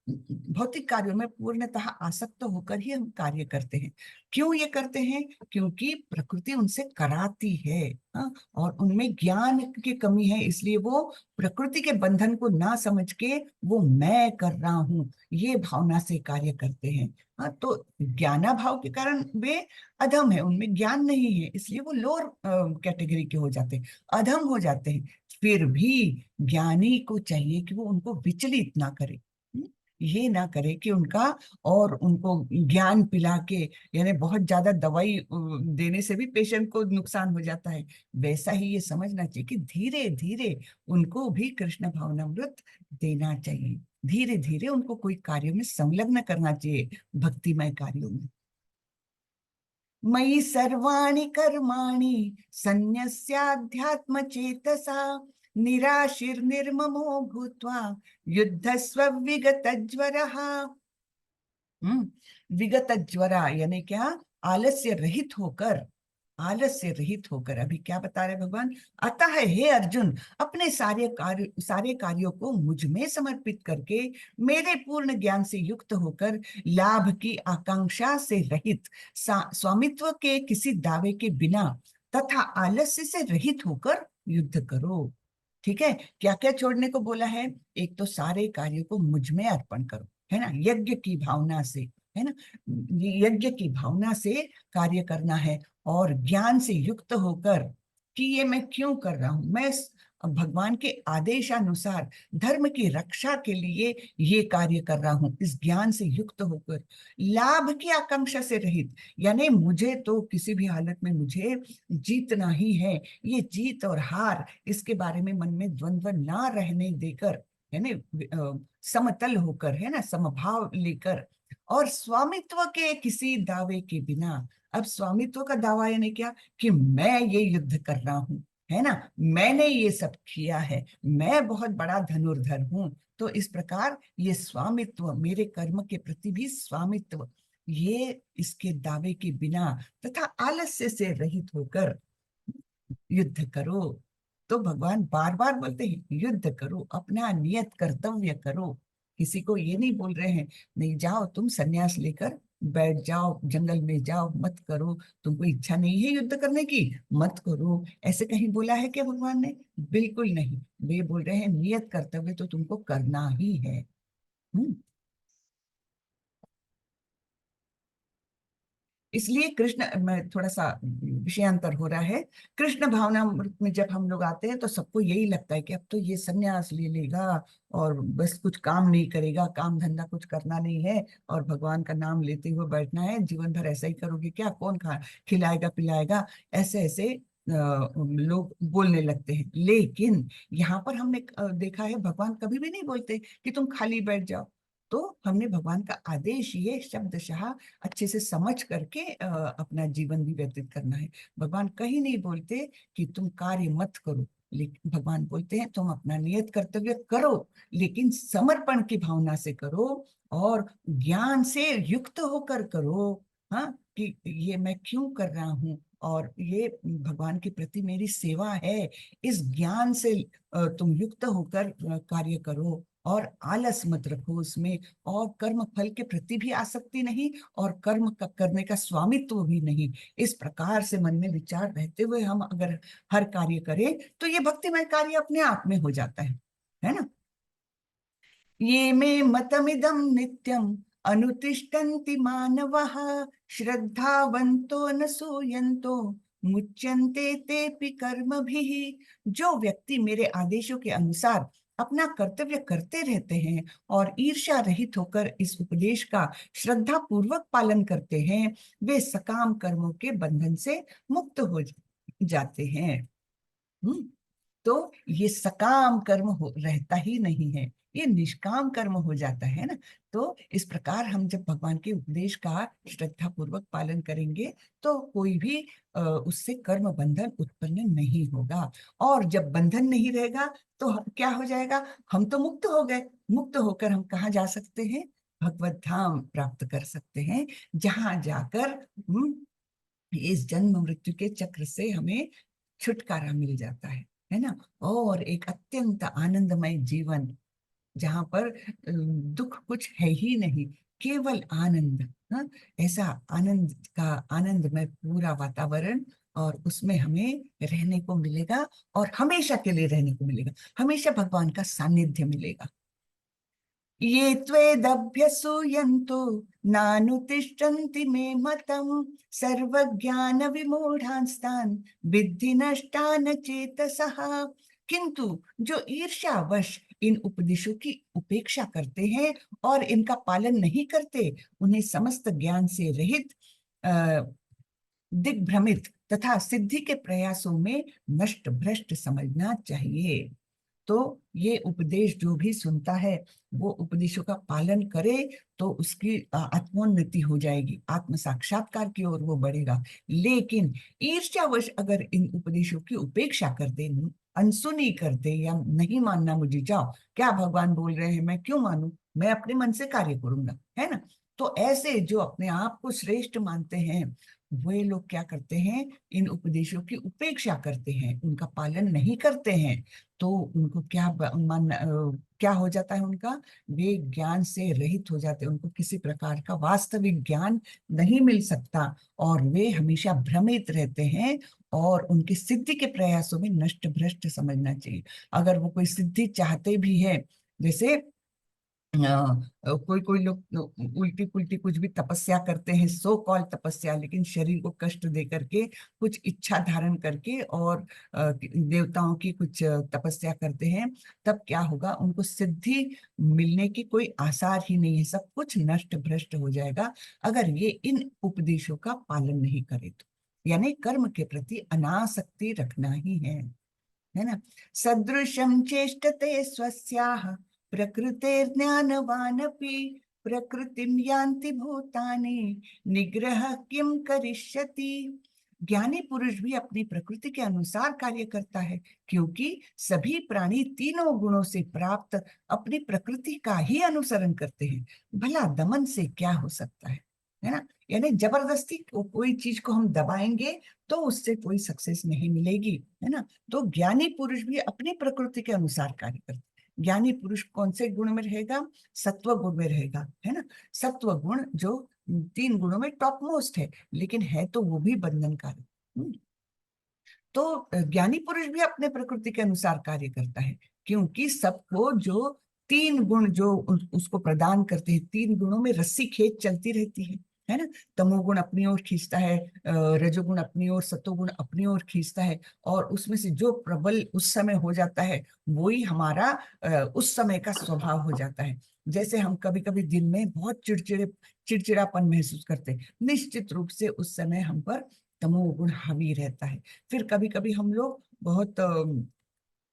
Speaker 1: भौतिक कार्यों में पूर्णतः आसक्त होकर ही हम कार्य करते हैं। क्यों ये करते हैं? क्योंकि प्रकृति उनसे कराती है, हाँ? और उनमें ज्ञान की कमी है, इसलिए वो प्रकृति के बंधन को ना समझ के वो मैं कर रहा हूं ये भावना से कार्य करते हैं। हाँ, तो ज्ञानाभाव के कारण वे अधम है, उनमें ज्ञान नहीं है, इसलिए वो लोअर कैटेगरी के हो जाते हैं, अधम हो जाते हैं। फिर भी ज्ञानी को चाहिए कि वो उनको विचलित ना करे, ये ना करे कि उनका, और उनको ज्ञान पिला के, यानी बहुत ज्यादा दवाई देने से भी पेशेंट को नुकसान हो जाता है, वैसा ही ये समझना चाहिए कि धीरे धीरे उनको भी कृष्ण भावनामृत देना चाहिए, धीरे धीरे उनको कोई कार्यों में संलग्न करना चाहिए, भक्तिमय कार्यों में। मयि सर्वाणि कर्माणि सन्न्यस्याध्यात्म चेतसा निराशीर्निर्ममो भूत्वा युद्धस्व विगत ज्वरः। विगत ज्वरा यानी क्या? आलस्य रहित होकर, आलस्य रहित होकर। अभी क्या बता रहे भगवान? अतः हे अर्जुन, अपने सारे कार्यों को मुझ में समर्पित करके, मेरे पूर्ण ज्ञान से युक्त होकर, लाभ की आकांक्षा से रहित, स्वामित्व के किसी दावे के बिना तथा आलस्य से रहित होकर युद्ध करो। ठीक है, क्या क्या छोड़ने को बोला है? एक तो सारे कार्यों को मुझ में अर्पण करो, है ना, यज्ञ की भावना से, है ना, यज्ञ की भावना से कार्य करना है, और ज्ञान से युक्त होकर कि ये मैं क्यों कर रहा हूं, मैं भगवान के आदेशानुसार धर्म की रक्षा के लिए ये कार्य कर रहा हूं, इस ज्ञान से युक्त होकर, लाभ की आकांक्षा से रहित, यानी मुझे तो किसी भी हालत में मुझे जीतना ही है, ये जीत और हार इसके बारे में मन में द्वंद्व ना रहने देकर, है ना, समतल होकर, है ना, समभाव लेकर, और स्वामित्व के किसी दावे के बिना। अब स्वामित्व का दावा यानी क्या? कि मैं ये युद्ध कर रहा हूं, है ना, मैंने ये सब किया है, मैं बहुत बड़ा धनुर्धर हूं। तो इस प्रकार ये स्वामित्व, मेरे कर्म के प्रति भी स्वामित्व, ये इसके दावे के बिना तथा आलस्य से रहित होकर युद्ध करो। तो भगवान बार बार बोलते हैं युद्ध करो, अपना नियत कर्तव्य करो। किसी को ये नहीं बोल रहे हैं नहीं जाओ तुम सन्यास लेकर बैठ जाओ, जंगल में जाओ, मत करो, तुमको इच्छा नहीं है युद्ध करने की, मत करो, ऐसे कहीं बोला है क्या भगवान ने? बिल्कुल नहीं। वे बोल रहे हैं नियत कर्तव्य तो तुमको करना ही है। हम्म। इसलिए कृष्ण में थोड़ा सा विषयांतर हो रहा है। कृष्ण भावनामृत में जब हम लोग आते हैं तो सबको यही लगता है कि अब तो ये सन्यास ले लेगा और बस कुछ काम नहीं करेगा, काम धंधा कुछ करना नहीं है, और भगवान का नाम लेते हुए बैठना है, जीवन भर ऐसा ही करोगे क्या, कौन खा खिलाएगा पिलाएगा, ऐसे ऐसे लोग बोलने लगते हैं। लेकिन यहाँ पर हमने देखा है भगवान कभी भी नहीं बोलते कि तुम खाली बैठ जाओ। तो हमने भगवान का आदेश ये शब्दशः अच्छे से समझ करके अपना जीवन भी व्यतीत करना है। भगवान कहीं नहीं बोलते कि तुम कार्य मत करो, लेकिन भगवान बोलते हैं तुम अपना नियत कर्तव्य करो, लेकिन समर्पण की भावना से करो और ज्ञान से युक्त होकर करो। हाँ, कि ये मैं क्यों कर रहा हूँ और ये भगवान के प्रति मेरी सेवा है, इस ज्ञान से तुम युक्त होकर कार्य करो, और आलस मत रखो उसमें, और कर्म फल के प्रति भी आसक्ति नहीं, और कर्म का करने का स्वामित्व भी नहीं। इस प्रकार से मन में विचार रहते हुए हम अगर हर कार्य करें तो ये भक्तिमय कार्य अपने आप में हो जाता है ना। ये मे मतमिदं नित्यम् अनुतिष्ठन्ति मानवः श्रद्धावन्तो न सूयन्तो मुच्यन्ते तेऽपि कर्मभिः। जो व्यक्ति मेरे आदेशों के अनुसार अपना कर्तव्य करते रहते हैं और ईर्ष्या रहित होकर इस उपदेश का श्रद्धा पूर्वक पालन करते हैं, वे सकाम कर्मों के बंधन से मुक्त हो जाते हैं। तो ये सकाम कर्म रहता ही नहीं है, ये निष्काम कर्म हो जाता है ना। तो इस प्रकार हम जब भगवान के उपदेश का श्रद्धा पूर्वक पालन करेंगे तो कोई भी उससे कर्म बंधन उत्पन्न नहीं होगा। और जब बंधन नहीं रहेगा तो क्या हो जाएगा, हम तो मुक्त हो गए। मुक्त होकर हम कहाँ जा सकते हैं, भगवत धाम प्राप्त कर सकते हैं, जहां जाकर इस जन्म मृत्यु के चक्र से हमें छुटकारा मिल जाता है ना। और एक अत्यंत आनंदमय जीवन, जहां पर दुख कुछ है ही नहीं, केवल आनंद। हाँ, ऐसा आनंद का आनंदमय पूरा वातावरण, और उसमें हमें रहने को मिलेगा और हमेशा के लिए रहने को मिलेगा, हमेशा भगवान का सानिध्य मिलेगा। ये त्वेदभ्यसूयन्तु नानुतिष्ठन्ति मे मतम् सर्वज्ञान विमूढ़ांस्तान् विद्धि नष्टान चेतसः। किंतु जो ईर्ष्यावश इन उपदेशों की उपेक्षा करते हैं और इनका पालन नहीं करते, उन्हें समस्त ज्ञान से रहित, दिग्भ्रमित तथा सिद्धि के प्रयासों में नष्ट भ्रष्ट समझना चाहिए। तो ये उपदेश जो भी सुनता है वो उपदेशों का पालन करे तो उसकी आत्मोन्नति हो जाएगी, आत्म साक्षात्कार की ओर वो बढ़ेगा। लेकिन ईर्ष्यावश अगर इन उपदेशों की उपेक्षा कर दे, अनसुनी कर दे, या नहीं मानना मुझे, जाओ क्या भगवान बोल रहे हैं मैं क्यों मानूं, मैं अपने मन से कार्य करूंगा, है ना। तो ऐसे जो अपने आप को श्रेष्ठ मानते हैं वे लोग क्या करते हैं, इन उपदेशों की उपेक्षा करते हैं, उनका पालन नहीं करते हैं। तो उनको क्या हो जाता है उनका, वे ज्ञान से रहित हो जाते हैं, उनको किसी प्रकार का वास्तविक ज्ञान नहीं मिल सकता और वे हमेशा भ्रमित रहते हैं। और उनकी सिद्धि के प्रयासों में नष्ट भ्रष्ट समझना चाहिए। अगर वो कोई सिद्धि चाहते भी है, जैसे कोई कोई लोग उल्टी पुल्टी कुछ भी तपस्या करते हैं, सो कॉल तपस्या, लेकिन शरीर को कष्ट दे करके, कुछ इच्छा धारण करके और देवताओं की कुछ तपस्या करते हैं, तब क्या होगा, उनको सिद्धि मिलने की कोई आसार ही नहीं है, सब कुछ नष्ट भ्रष्ट हो जाएगा अगर ये इन उपदेशों का पालन नहीं करे तो। यानी कर्म के प्रति अनासक्ति रखना ही है ना। सदृशं चेष्टते स्वस्याः प्रकृतेर्ज्ञानवानपि प्रकृतिं यान्ति भूतानि निग्रह किम करिष्यति। ज्ञानी पुरुष भी अपनी प्रकृति के अनुसार कार्य करता है, क्योंकि सभी प्राणी तीनों गुणों से प्राप्त अपनी प्रकृति का ही अनुसरण करते हैं। भला दमन से क्या हो सकता है ना। यानी जबरदस्ती कोई चीज को हम दबाएंगे तो उससे कोई सक्सेस नहीं मिलेगी, है ना। तो ज्ञानी पुरुष भी अपनी प्रकृति के अनुसार कार्य करते हैं। ज्ञानी पुरुष कौन से गुण में रहेगा, सत्व गुण में रहेगा, है ना। सत्व गुण जो 3 गुणों में टॉप मोस्ट है, लेकिन है तो वो भी बंधनकारी। तो ज्ञानी पुरुष भी अपने प्रकृति के अनुसार कार्य करता है, क्योंकि सबको जो 3 गुण जो उसको प्रदान करते हैं, 3 गुणों में रस्सी खेच चलती रहती है ना। तमोगुण अपनी ओर खींचता है, रजोगुण अपनी ओर, सतोगुण अपनी ओर खींचता है, और उसमें से जो प्रबल उस समय हो जाता है वही हमारा उस समय का स्वभाव हो जाता है। जैसे हम कभी कभी दिन में बहुत चिड़चिड़ापन महसूस करते हैं, निश्चित रूप से उस समय हम पर तमोगुण हावी रहता है। फिर कभी कभी हम लोग बहुत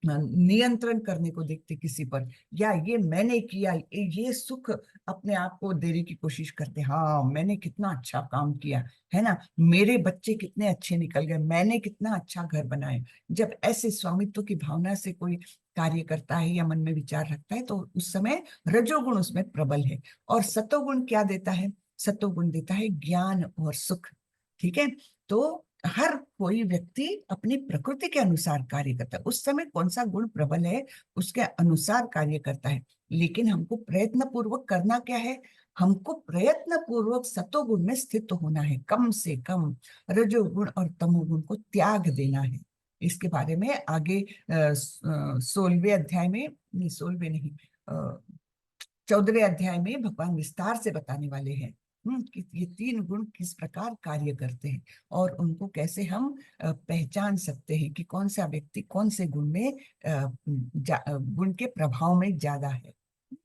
Speaker 1: नियंत्रण करने को देखते किसी पर, या ये मैंने किया, ये सुख अपने आप को देने की कोशिश करते, हाँ मैंने कितना अच्छा काम किया, है ना, मेरे बच्चे कितने अच्छे निकल गए, मैंने कितना अच्छा घर बनाया। जब ऐसे स्वामित्व की भावना से कोई कार्य करता है या मन में विचार रखता है तो उस समय रजोगुण उसमें प्रबल है। और सतोगुण क्या देता है, सतोगुण देता है ज्ञान और सुख। ठीक है। तो हर कोई व्यक्ति अपनी प्रकृति के अनुसार कार्य करता है, उस समय कौन सा गुण प्रबल है उसके अनुसार कार्य करता है। लेकिन हमको प्रयत्न पूर्वक करना क्या है, हमको प्रयत्न पूर्वक सतोगुण में स्थित होना है, कम से कम रजोगुण और तमोगुण को त्याग देना है। इसके बारे में आगे 16वें अध्याय में, नहीं 16वें नहीं, 14वें अध्याय में भगवान विस्तार से बताने वाले हैं। कि ये तीन गुण किस प्रकार कार्य करते हैं और उनको कैसे हम पहचान सकते हैं कि कौन सा व्यक्ति कौन से गुण में गुण के प्रभाव में ज्यादा है,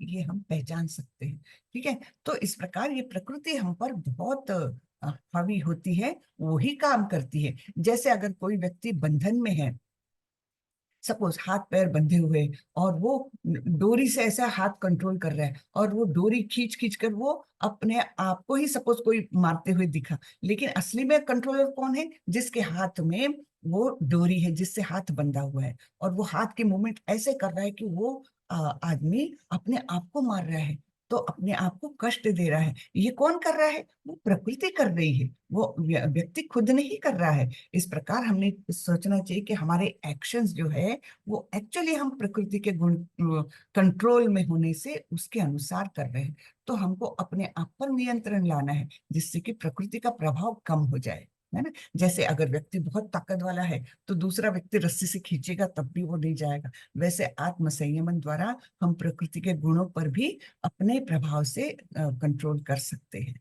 Speaker 1: ये हम पहचान सकते हैं। ठीक है, तो इस प्रकार ये प्रकृति हम पर बहुत हावी होती है, वही काम करती है। जैसे अगर कोई व्यक्ति बंधन में है, सपोज हाथ पैर बंधे हुए और वो डोरी से ऐसा हाथ कंट्रोल कर रहा है और वो डोरी खींच खींच कर वो अपने आप को ही सपोज कोई मारते हुए दिखा, लेकिन असली में कंट्रोलर कौन है? जिसके हाथ में वो डोरी है, जिससे हाथ बंधा हुआ है और वो हाथ के मूवमेंट ऐसे कर रहा है कि वो आदमी अपने आप को मार रहा है, तो अपने आप को कष्ट दे रहा है। ये कौन कर रहा है? वो प्रकृति कर रही है, वो व्यक्ति खुद नहीं कर रहा है। इस प्रकार हमने सोचना चाहिए कि हमारे एक्शंस जो है वो एक्चुअली हम प्रकृति के गुण कंट्रोल में होने से उसके अनुसार कर रहे हैं। तो हमको अपने आप पर नियंत्रण लाना है जिससे कि प्रकृति का प्रभाव कम हो जाए, है ना। जैसे अगर व्यक्ति बहुत ताकत वाला है तो दूसरा व्यक्ति रस्सी से खींचेगा तब भी वो नहीं जाएगा। वैसे आत्म संयमन द्वारा हम प्रकृति के गुणों पर भी अपने प्रभाव से कंट्रोल कर सकते हैं।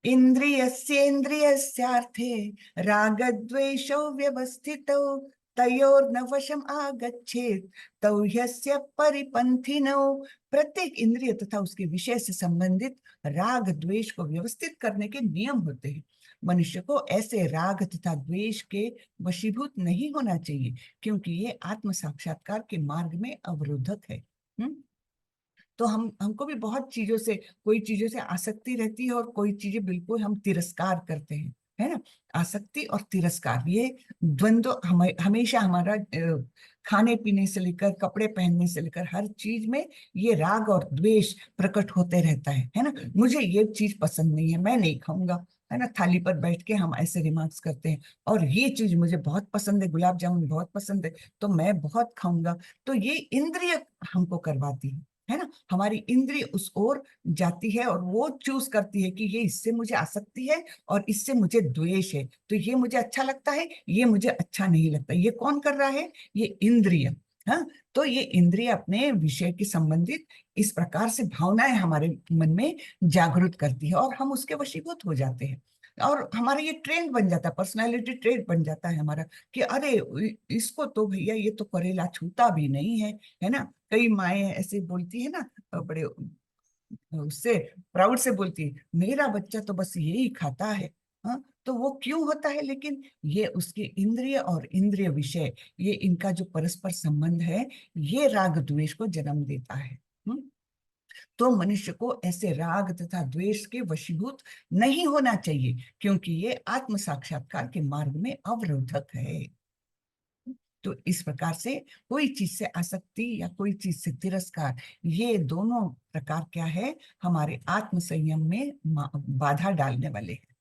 Speaker 1: इन्द्रियस्येन्द्रियस्यार्थे रागद्वेषौ व्यवस्थितौ तयोर्न वशम आगच्छेत् तौ ह्यस्य परिपन्थिनौ। प्रत्येक इंद्रिय तथा उसके विषय से संबंधित राग द्वेष को व्यवस्थित करने के नियम होते हैं। मनुष्य को ऐसे राग तथा द्वेष के वशीभूत नहीं होना चाहिए क्योंकि ये आत्म साक्षात्कार के मार्ग में अवरोधक है। तो हमको भी बहुत चीजों से, कोई चीजों से आसक्ति रहती है और कोई चीजें बिल्कुल हम तिरस्कार करते हैं, है ना। आसक्ति और तिरस्कार, ये द्वंद्व हमेशा हमारा खाने पीने से लेकर कपड़े पहनने से लेकर हर चीज में ये राग और द्वेष प्रकट होते रहता है ना। मुझे ये चीज पसंद नहीं है, मैं नहीं खाऊंगा, है ना। थाली पर बैठ के हम ऐसे रिमार्क्स करते हैं। और ये चीज मुझे बहुत पसंद है, गुलाब जामुन बहुत पसंद है, तो मैं बहुत खाऊंगा। तो ये इंद्रिय हमको करवाती है ना। हमारी इंद्रिय उस ओर जाती है और वो चूज करती है कि ये इससे मुझे आसक्ति है और इससे मुझे द्वेष है, तो ये मुझे अच्छा लगता है, ये मुझे अच्छा नहीं लगता। ये कौन कर रहा है? ये इंद्रिय। हाँ, तो ये इंद्रिय अपने विषय के संबंधित इस प्रकार से भावनाएं हमारे मन में जागृत करती है और हम उसके वशीभूत हो जाते हैं। और हमारा ये ट्रेंड बन जाता है, पर्सनालिटी ट्रेड बन जाता है हमारा, कि अरे इसको तो भैया ये तो करेला छूता भी नहीं है ना। कई माएँ ऐसे बोलती है ना, बड़े उससे प्राउड से बोलती है, मेरा बच्चा तो बस यही खाता है। हाँ, तो वो क्यों होता है? लेकिन ये उसके इंद्रिय और इंद्रिय विषय, ये इनका जो परस्पर संबंध है, ये राग द्वेष को जन्म देता है। तो मनुष्य को ऐसे राग तथा द्वेष के वशीभूत नहीं होना चाहिए क्योंकि ये आत्म साक्षात्कार के मार्ग में अवरोधक है। तो इस प्रकार से कोई चीज से आसक्ति या कोई चीज से तिरस्कार, ये दोनों प्रकार क्या है? हमारे आत्म संयम में बाधा डालने वाले हैं।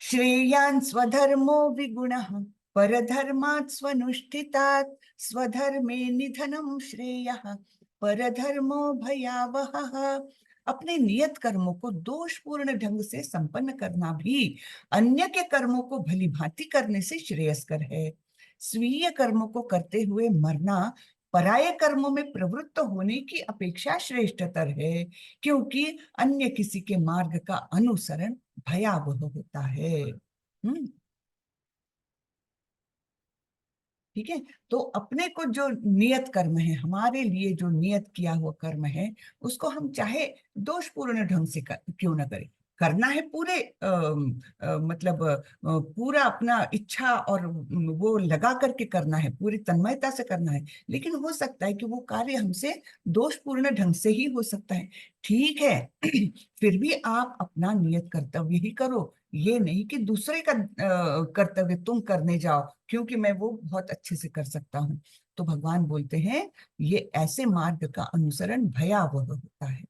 Speaker 1: श्रेयान् स्वधर्मो विगुणः परधर्मात् स्वनुष्ठितात् स्वधर्मे निधनं श्रेयः परधर्मो भयावहः। अपने नियत कर्मों को दोषपूर्ण ढंग से संपन्न करना भी अन्य के कर्मों को भली भांति करने से श्रेयस्कर है। स्वीय कर्मों को करते हुए मरना पराये कर्मों में प्रवृत्त होने की अपेक्षा श्रेष्ठतर है क्योंकि अन्य किसी के मार्ग का अनुसरण भयावह होता है। ठीक है, तो अपने को जो नियत कर्म है, हमारे लिए जो नियत किया हुआ कर्म है, उसको हम चाहे दोषपूर्ण ढंग से क्यों ना करें, करना है पूरे मतलब पूरा अपना इच्छा और वो लगा करके करना है, पूरी तन्मयता से करना है। लेकिन हो सकता है कि वो कार्य हमसे दोषपूर्ण ढंग से ही हो सकता है, ठीक है। फिर भी आप अपना नियत कर्तव्य ही करो, ये नहीं कि दूसरे का कर्तव्य तुम करने जाओ क्योंकि मैं वो बहुत अच्छे से कर सकता हूँ। तो भगवान बोलते हैं ये ऐसे मार्ग का अनुसरण भयावह होता है।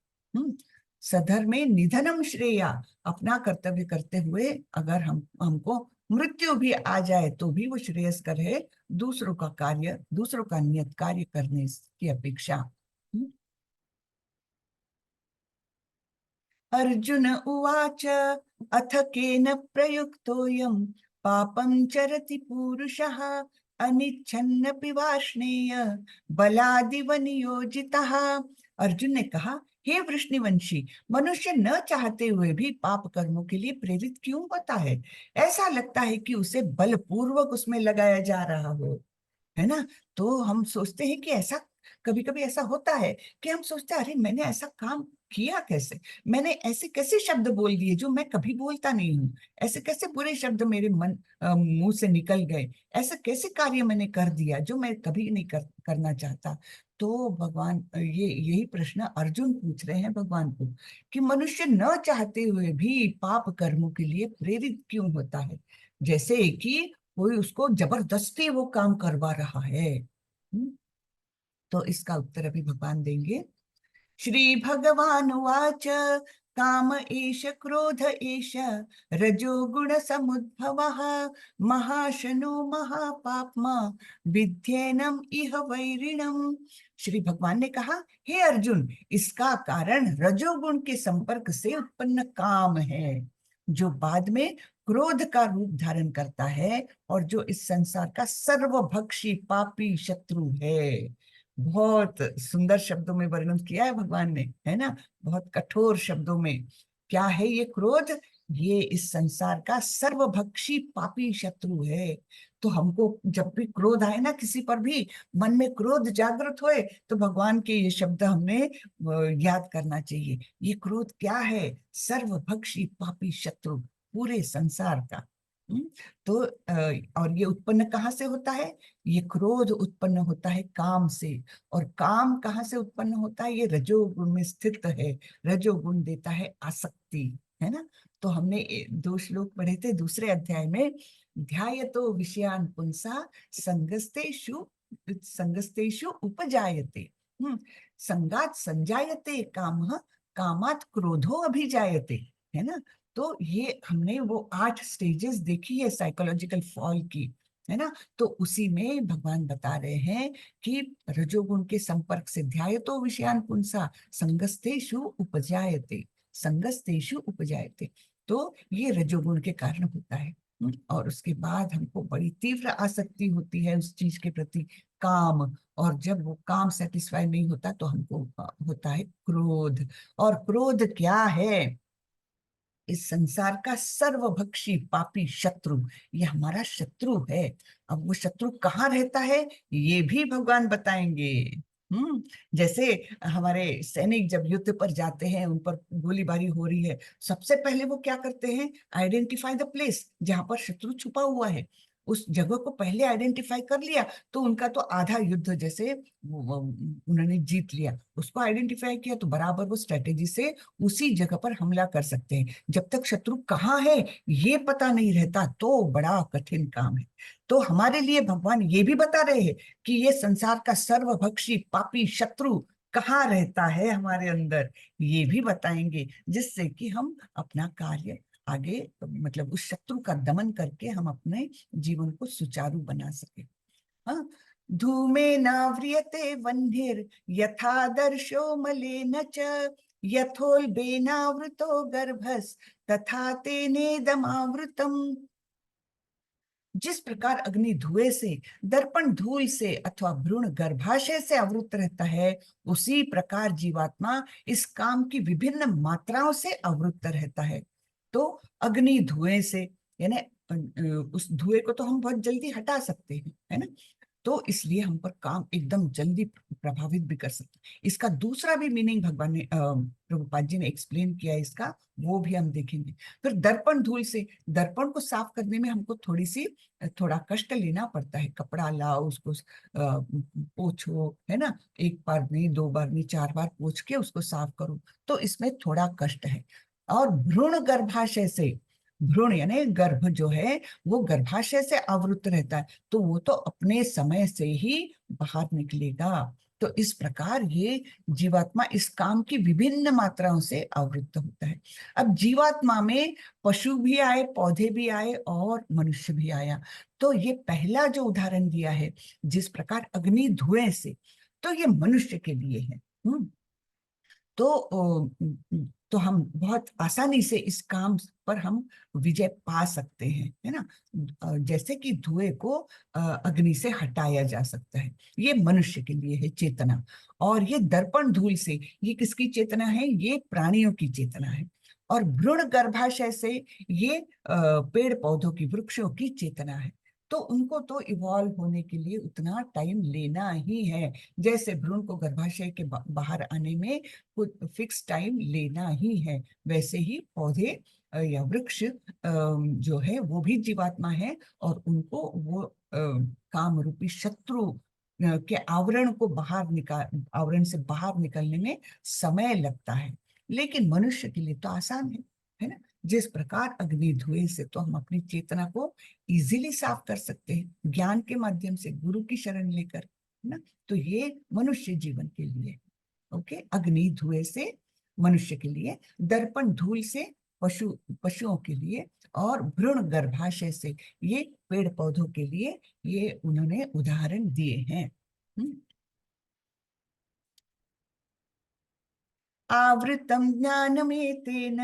Speaker 1: सधर्मे निधनम श्रेया, अपना कर्तव्य करते हुए अगर हमको मृत्यु भी आ जाए तो भी वो श्रेयस्कर है दूसरों का कार्य, दूसरों का नियत कार्य करने की अपेक्षा। अर्जुन उवाच अथ केन प्रयुक्तोऽयं पापं चरति पूरुषः अनिच्छन्नपि वार्ष्णेय बलादिव नियोजितः। अर्जुन ने कहा हे वृष्णिवंशी, मनुष्य न चाहते हुए भी पाप कर्मों के लिए प्रेरित क्यों होता है? ऐसा लगता है कि उसे बलपूर्वक उसमें लगाया जा रहा हो, है ना। तो हम सोचते हैं कि ऐसा, कभी कभी ऐसा होता है कि हम सोचते हैं, अरे मैंने ऐसा काम किया कैसे, मैंने ऐसे कैसे शब्द बोल दिए जो मैं कभी बोलता नहीं हूँ, ऐसे कैसे बुरे शब्द मेरे मुंह से निकल गए, ऐसा कैसे कार्य मैंने कर दिया जो मैं कभी नहीं करना चाहता। तो भगवान ये यही प्रश्न अर्जुन पूछ रहे हैं भगवान को, कि मनुष्य न चाहते हुए भी पाप कर्मों के लिए प्रेरित क्यों होता है, जैसे कि कोई उसको जबरदस्ती वो काम करवा रहा है। तो इसका उत्तर अभी भगवान देंगे। श्री भगवान उवाच, काम एष क्रोध एष रजो गुण समुद्भवः महाशनो महापाप्मा विद्येनम इह वैरिणम। श्री भगवान ने कहा, हे अर्जुन, इसका कारण रजोगुण के संपर्क से उत्पन्न काम है, जो बाद में क्रोध का रूप धारण करता है और जो इस संसार का सर्वभक्षी पापी शत्रु है। बहुत सुंदर शब्दों में वर्णन किया है भगवान ने, है ना, बहुत कठोर शब्दों में। क्या है ये क्रोध? ये इस संसार का सर्वभक्षी पापी शत्रु है। तो हमको जब भी क्रोध आए ना, किसी पर भी मन में क्रोध जागृत होए, तो भगवान के ये शब्द हमने याद करना चाहिए। ये क्रोध क्या है? सर्वभक्षी पापी शत्रु पूरे संसार का। हम्म, तो और ये उत्पन्न कहाँ से होता है? ये क्रोध उत्पन्न होता है काम से। और काम कहाँ से उत्पन्न होता है? ये रजोगुण में स्थित है। रजोगुण देता है आसक्ति, है ना। तो हमने दो श्लोक पढ़े थे दूसरे अध्याय में, ध्यायतो विषयान पुंसा संगस्तेषु संगस्तेषु उपजायते। संगात संजायते कामः, कामात क्रोधो अभिजायते, है ना। तो ये हमने वो 8 स्टेजेस देखी है साइकोलॉजिकल फॉल की, है ना। तो उसी में भगवान बता रहे हैं कि रजोगुण के संपर्क से ध्यायतो विषयान पुंसा संगस्तेषु उपजायते, संगस्तेषु उपजायते। तो ये रजोगुण के कारण होता है। और उसके बाद हमको बड़ी तीव्र आसक्ति होती है उस चीज के प्रति, काम। और जब वो काम सेटिस्फाई नहीं होता तो हमको होता है क्रोध। और क्रोध क्या है? इस संसार का सर्वभक्षी पापी शत्रु, ये हमारा शत्रु है। अब वो शत्रु कहाँ रहता है, ये भी भगवान बताएंगे। जैसे हमारे सैनिक जब युद्ध पर जाते हैं, उन पर गोलीबारी हो रही है, सबसे पहले वो क्या करते हैं? आइडेंटिफाई द प्लेस जहां पर शत्रु छुपा हुआ है। उस जगह को पहले आइडेंटिफाई कर लिया तो उनका तो आधा युद्ध जैसे उन्होंने जीत लिया। उसको आइडेंटिफाई किया तो बराबर वो स्ट्रेटेजी से उसी जगह पर हमला कर सकते हैं। जब तक शत्रु कहाँ है ये पता नहीं रहता तो बड़ा कठिन काम है। तो हमारे लिए भगवान ये भी बता रहे हैं कि ये संसार का सर्वभक्षी पापी शत्रु कहाँ रहता है हमारे अंदर, ये भी बताएंगे, जिससे कि हम अपना कार्य आगे, मतलब उस शत्रु का दमन करके हम अपने जीवन को सुचारू बना सके। हाँ, धूमे नाव्रियते वह्निर यथादर्शो मलेन च, यथोल्बेनावृतो गर्भस् तथा तेनेदमावृतम। जिस प्रकार अग्नि धुएं से, दर्पण धूल से अथवा भ्रूण गर्भाशय से आवृत रहता है, उसी प्रकार जीवात्मा इस काम की विभिन्न मात्राओं से आवृत रहता है। तो अग्नि धुएं से, यानी उस धुएं को तो हम बहुत जल्दी हटा सकते हैं, है ना। तो इसलिए हम पर काम एकदम जल्दी प्रभावित भी कर सकते हैं। इसका दूसरा भी मीनिंग भगवान ने प्रभुपाद जी ने एक्सप्लेन किया है इसका, वो भी हम देखेंगे। फिर दर्पण धूल से, दर्पण को साफ करने में हमको थोड़ा कष्ट लेना पड़ता है। कपड़ा लाओ, उसको पोछो, है ना, एक बार नहीं, 2 बार नहीं, 4 बार पोछ के उसको साफ करो, तो इसमें थोड़ा कष्ट है। और भ्रूण गर्भाशय से, भ्रूण यानी गर्भ जो है वो गर्भाशय से आवृत रहता है, तो वो तो अपने समय से ही बाहर निकलेगा। तो इस प्रकार ये जीवात्मा इस काम की विभिन्न मात्राओं से आवृत होता है। अब जीवात्मा में पशु भी आए, पौधे भी आए और मनुष्य भी आया। तो ये पहला जो उदाहरण दिया है, जिस प्रकार अग्नि धुएं से, तो ये मनुष्य के लिए है। तो हम बहुत आसानी से इस काम पर हम विजय पा सकते हैं, है ना। जैसे कि धुएं को अग्नि से हटाया जा सकता है, ये मनुष्य के लिए है चेतना। और ये दर्पण धूल से, ये किसकी चेतना है? ये प्राणियों की चेतना है। और भ्रूण गर्भाशय से ये पेड़ पौधों की, वृक्षों की चेतना है। तो उनको तो इवॉल्व होने के लिए उतना टाइम लेना ही है, जैसे भ्रूण को गर्भाशय के बाहर आने में कुछ फिक्स टाइम लेना ही है, वैसे ही पौधे या वृक्ष जो है वो भी जीवात्मा है, और उनको वो काम रूपी शत्रु के आवरण को आवरण से बाहर निकलने में समय लगता है। लेकिन मनुष्य के लिए तो आसान है ना। जिस प्रकार अग्नि धुएं से तो हम अपनी चेतना को इजीली साफ कर सकते हैं ज्ञान के माध्यम से, गुरु की शरण लेकर, है ना। तो ये मनुष्य जीवन के लिए, ओके, अग्नि धुएं से मनुष्य के लिए, दर्पण धूल से पशुओं के लिए, और भ्रूण गर्भाशय से ये पेड़ पौधों के लिए, ये उन्होंने उदाहरण दिए हैं। आवृतं ज्ञानमेतेन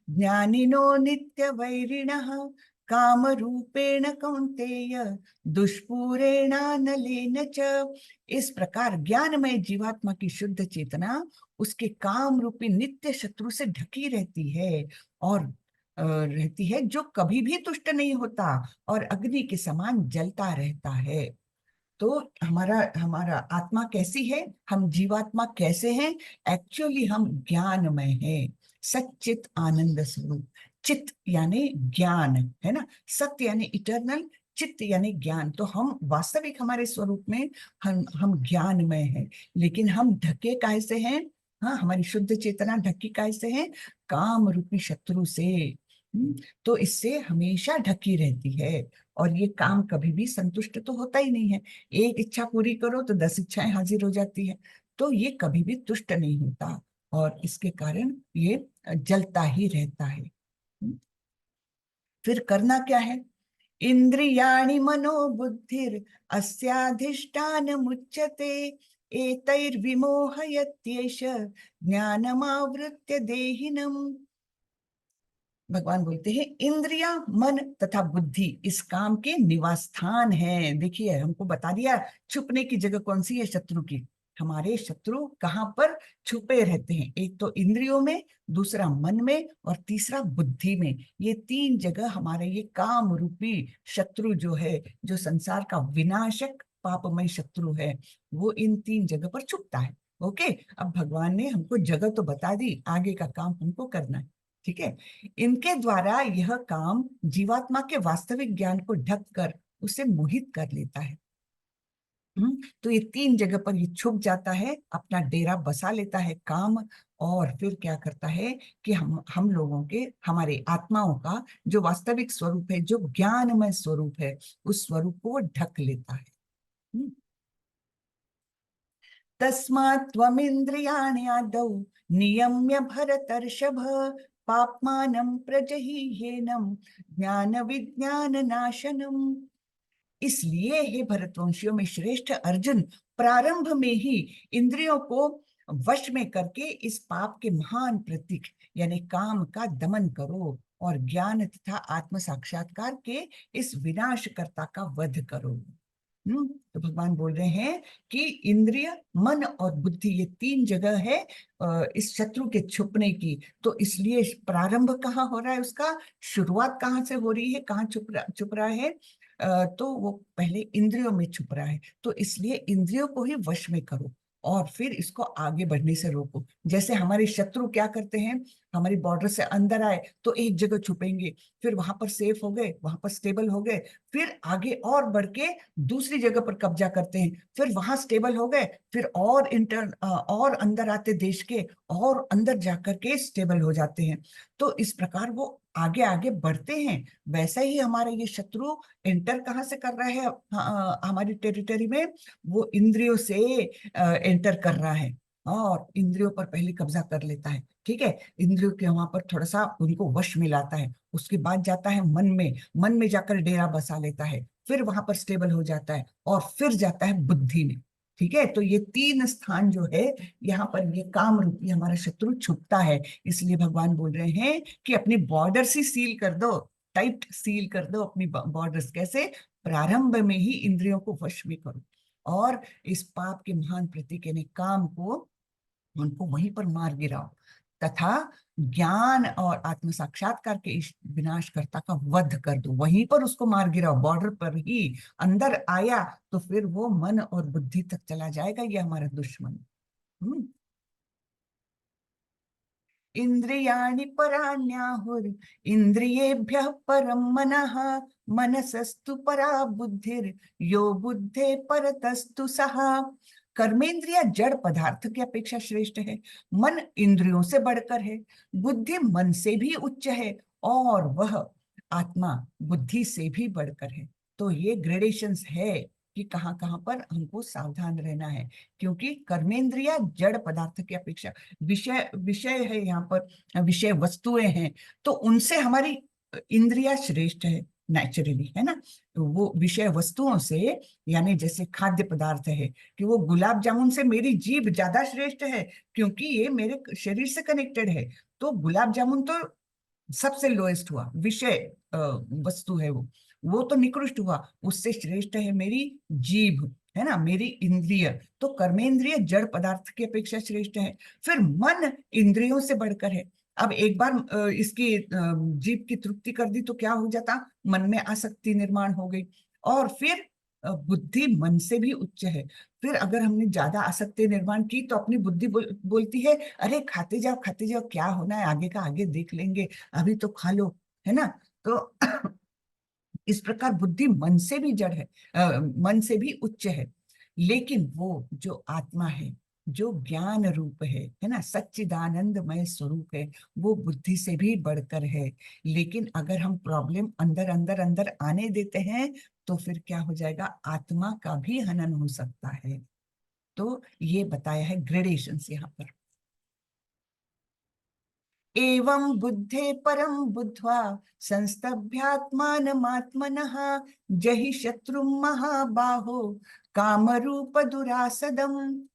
Speaker 1: ज्ञानिनो नित्यवैरिणः कामरूपेण कौन्तेय दुष्पूरेणानलेन च। इस प्रकार ज्ञानमय जीवात्मा की शुद्ध चेतना उसके काम रूपी नित्य शत्रु से ढकी रहती है, और रहती है, जो कभी भी तुष्ट नहीं होता और अग्नि के समान जलता रहता है। तो हमारा हमारा आत्मा कैसी है, हम जीवात्मा कैसे हैं? एक्चुअली हम ज्ञानमय हैं, सच्चित आनंद स्वरूप। चित यानी ज्ञान, है ना। सत्य यानी इटर्नल, चित्त यानी ज्ञान। तो हम वास्तविक हमारे स्वरूप में हम ज्ञानमय हैं, लेकिन हम ढके काहे से हैं? हाँ, हमारी शुद्ध चेतना ढकी काहे से है? काम रूपी शत्रु से। तो इससे हमेशा ढकी रहती है, और ये काम कभी भी संतुष्ट तो होता ही नहीं है। एक इच्छा पूरी करो तो 10 इच्छाएं हाजिर हो जाती है, तो ये कभी भी तुष्ट नहीं होता, और इसके कारण ये जलता ही रहता है। फिर करना क्या है? इंद्रियाणि मनोबुद्धिर अस्याधिष्ठान मुच्यते एतैर्विमोहयत्येष ज्ञानमावृत्य देहिनम्। भगवान बोलते हैं इंद्रिया, मन तथा बुद्धि इस काम के निवास स्थान है। देखिए, हमको बता दिया छुपने की जगह कौन सी है शत्रु की। हमारे शत्रु कहाँ पर छुपे रहते हैं? एक तो इंद्रियों में, दूसरा मन में, और तीसरा बुद्धि में। ये तीन जगह हमारे ये काम रूपी शत्रु जो है, जो संसार का विनाशक पापमय शत्रु है, वो इन तीन जगह पर छुपता है। ओके, अब भगवान ने हमको जगह तो बता दी, आगे का काम हमको करना है। ठीक है। इनके द्वारा यह काम जीवात्मा के वास्तविक ज्ञान को ढक कर उसे मोहित कर लेता है। तो ये तीन जगह पर ये छुप जाता है, अपना डेरा बसा लेता है काम, और फिर क्या करता है कि हम लोगों के, हमारे आत्माओं का जो वास्तविक स्वरूप है, जो ज्ञानमय स्वरूप है, उस स्वरूप को वो ढक लेता है। तस्मात् त्वमिन्द्रियाणि आदौ नियम्य भरतर्षभ पाप्मानं प्रजह्येनं ज्ञान विज्ञान नाशनम्। इसलिए हे भरतवंशियों में श्रेष्ठ अर्जुन, प्रारंभ में ही इंद्रियों को वश में करके इस पाप के महान प्रतीक यानी काम का दमन करो, और ज्ञान तथा आत्म साक्षात्कार के इस विनाशकर्ता का वध करो। तो भगवान बोल रहे हैं कि इंद्रिय, मन और बुद्धि ये तीन जगह है इस शत्रु के छुपने की। तो इसलिए प्रारंभ कहाँ हो रहा है उसका, शुरुआत कहाँ से हो रही है, कहाँ छुप रहा है? तो वो पहले इंद्रियों में छुप रहा है। तो इसलिए इंद्रियों को ही वश में करो, और फिर इसको आगे बढ़ने से रोको। जैसे हमारे शत्रु क्या करते हैं, हमारी बॉर्डर से अंदर आए तो एक जगह छुपेंगे, फिर वहां पर सेफ हो गए, वहां पर स्टेबल हो गए, फिर आगे और बढ़ के दूसरी जगह पर कब्जा करते हैं, फिर वहां स्टेबल हो गए, फिर और अंदर आते देश के, और अंदर जाकर के स्टेबल हो जाते हैं। तो इस प्रकार वो आगे आगे बढ़ते हैं। वैसा ही हमारा ये शत्रु एंटर कहाँ से कर रहा है हमारी टेरिटरी में? वो इंद्रियों से एंटर कर रहा है, और इंद्रियों पर पहले कब्जा कर लेता है। ठीक है, इंद्रियों के वहां पर थोड़ा सा उनको वश में लाता है, उसके बाद जाता है मन में, मन में जाकर डेरा बसा लेता है, फिर वहां पर स्टेबल हो जाता है, और फिर जाता है बुद्धि में। ठीक है, तो ये 3 स्थान जो है, यहाँ पर ये काम रूपी हमारा शत्रु छुपता है। इसलिए भगवान बोल रहे हैं कि अपनी बॉर्डर्स ही सील कर दो, टाइट सील कर दो अपनी बॉर्डर्स। कैसे? प्रारंभ में ही इंद्रियों को वश में करो, और इस पाप के महान प्रतीक यानी काम को, उनको वहीं पर मार गिराओ, तथा ज्ञान और आत्म साक्षात्कार के इस विनाशकर्ता का वध कर दो, वहीं पर उसको मार गिराओ, बॉर्डर पर ही। अंदर आया तो फिर वो मन और बुद्धि तक चला जाएगा, ये हमारा दुश्मन। हम्म। इंद्रियाणि पराण्याहुर इंद्रियेभ्यः परम मनः मनसस्तु परा बुद्धिर यो बुद्धे परतस्तु सहा। कर्मेंद्रिया जड़ पदार्थ की अपेक्षा श्रेष्ठ है, मन इंद्रियों से बढ़कर है, बुद्धि मन से भी उच्च है, और वह आत्मा बुद्धि से भी बढ़कर है। तो ये ग्रेडेशंस है कि कहाँ कहाँ पर हमको सावधान रहना है, क्योंकि कर्मेंद्रिया जड़ पदार्थ की अपेक्षा, विषय विषय है यहाँ पर, विषय वस्तुएं हैं, तो उनसे हमारी इंद्रिया श्रेष्ठ है नेचुरली, है ना। तो वो विषय वस्तुओं से, यानी जैसे खाद्य पदार्थ है, कि वो गुलाब जामुन से मेरी जीभ ज्यादा श्रेष्ठ है, क्योंकि ये मेरे शरीर से कनेक्टेड है। तो गुलाब जामुन तो सबसे लोएस्ट हुआ, विषय वस्तु है वो तो निकृष्ट हुआ, उससे श्रेष्ठ है मेरी जीभ, है ना, मेरी इंद्रिय। तो कर्मेंद्रिय जड़ पदार्थ की अपेक्षा श्रेष्ठ है। फिर मन इंद्रियों से बढ़कर है। अब एक बार इसकी जीभ की तृप्ति कर दी तो क्या हो जाता? मन में आसक्ति निर्माण हो गई। और फिर बुद्धि मन से भी उच्च है। फिर अगर हमने ज्यादा आसक्ति निर्माण की तो अपनी बुद्धि बोलती है, अरे खाते जाओ, क्या होना है, आगे का आगे देख लेंगे, अभी तो खा लो, है ना। तो इस प्रकार बुद्धि मन से भी जड़ है, मन से भी उच्च है। लेकिन वो जो आत्मा है, जो ज्ञान रूप है ना, सच्चिदानंदमय स्वरूप है, वो बुद्धि से भी बढ़कर है। लेकिन अगर हम प्रॉब्लम अंदर अंदर अंदर आने देते हैं तो फिर क्या हो जाएगा? आत्मा का भी हनन हो सकता है। तो ये बताया है ग्रेडेशंस यहाँ पर। एवं बुद्धे परम बुद्ध्वा संस्तभ्यात्मानमात्मनः जहि शत्रु महाबाहो कामरूप दुरासदम।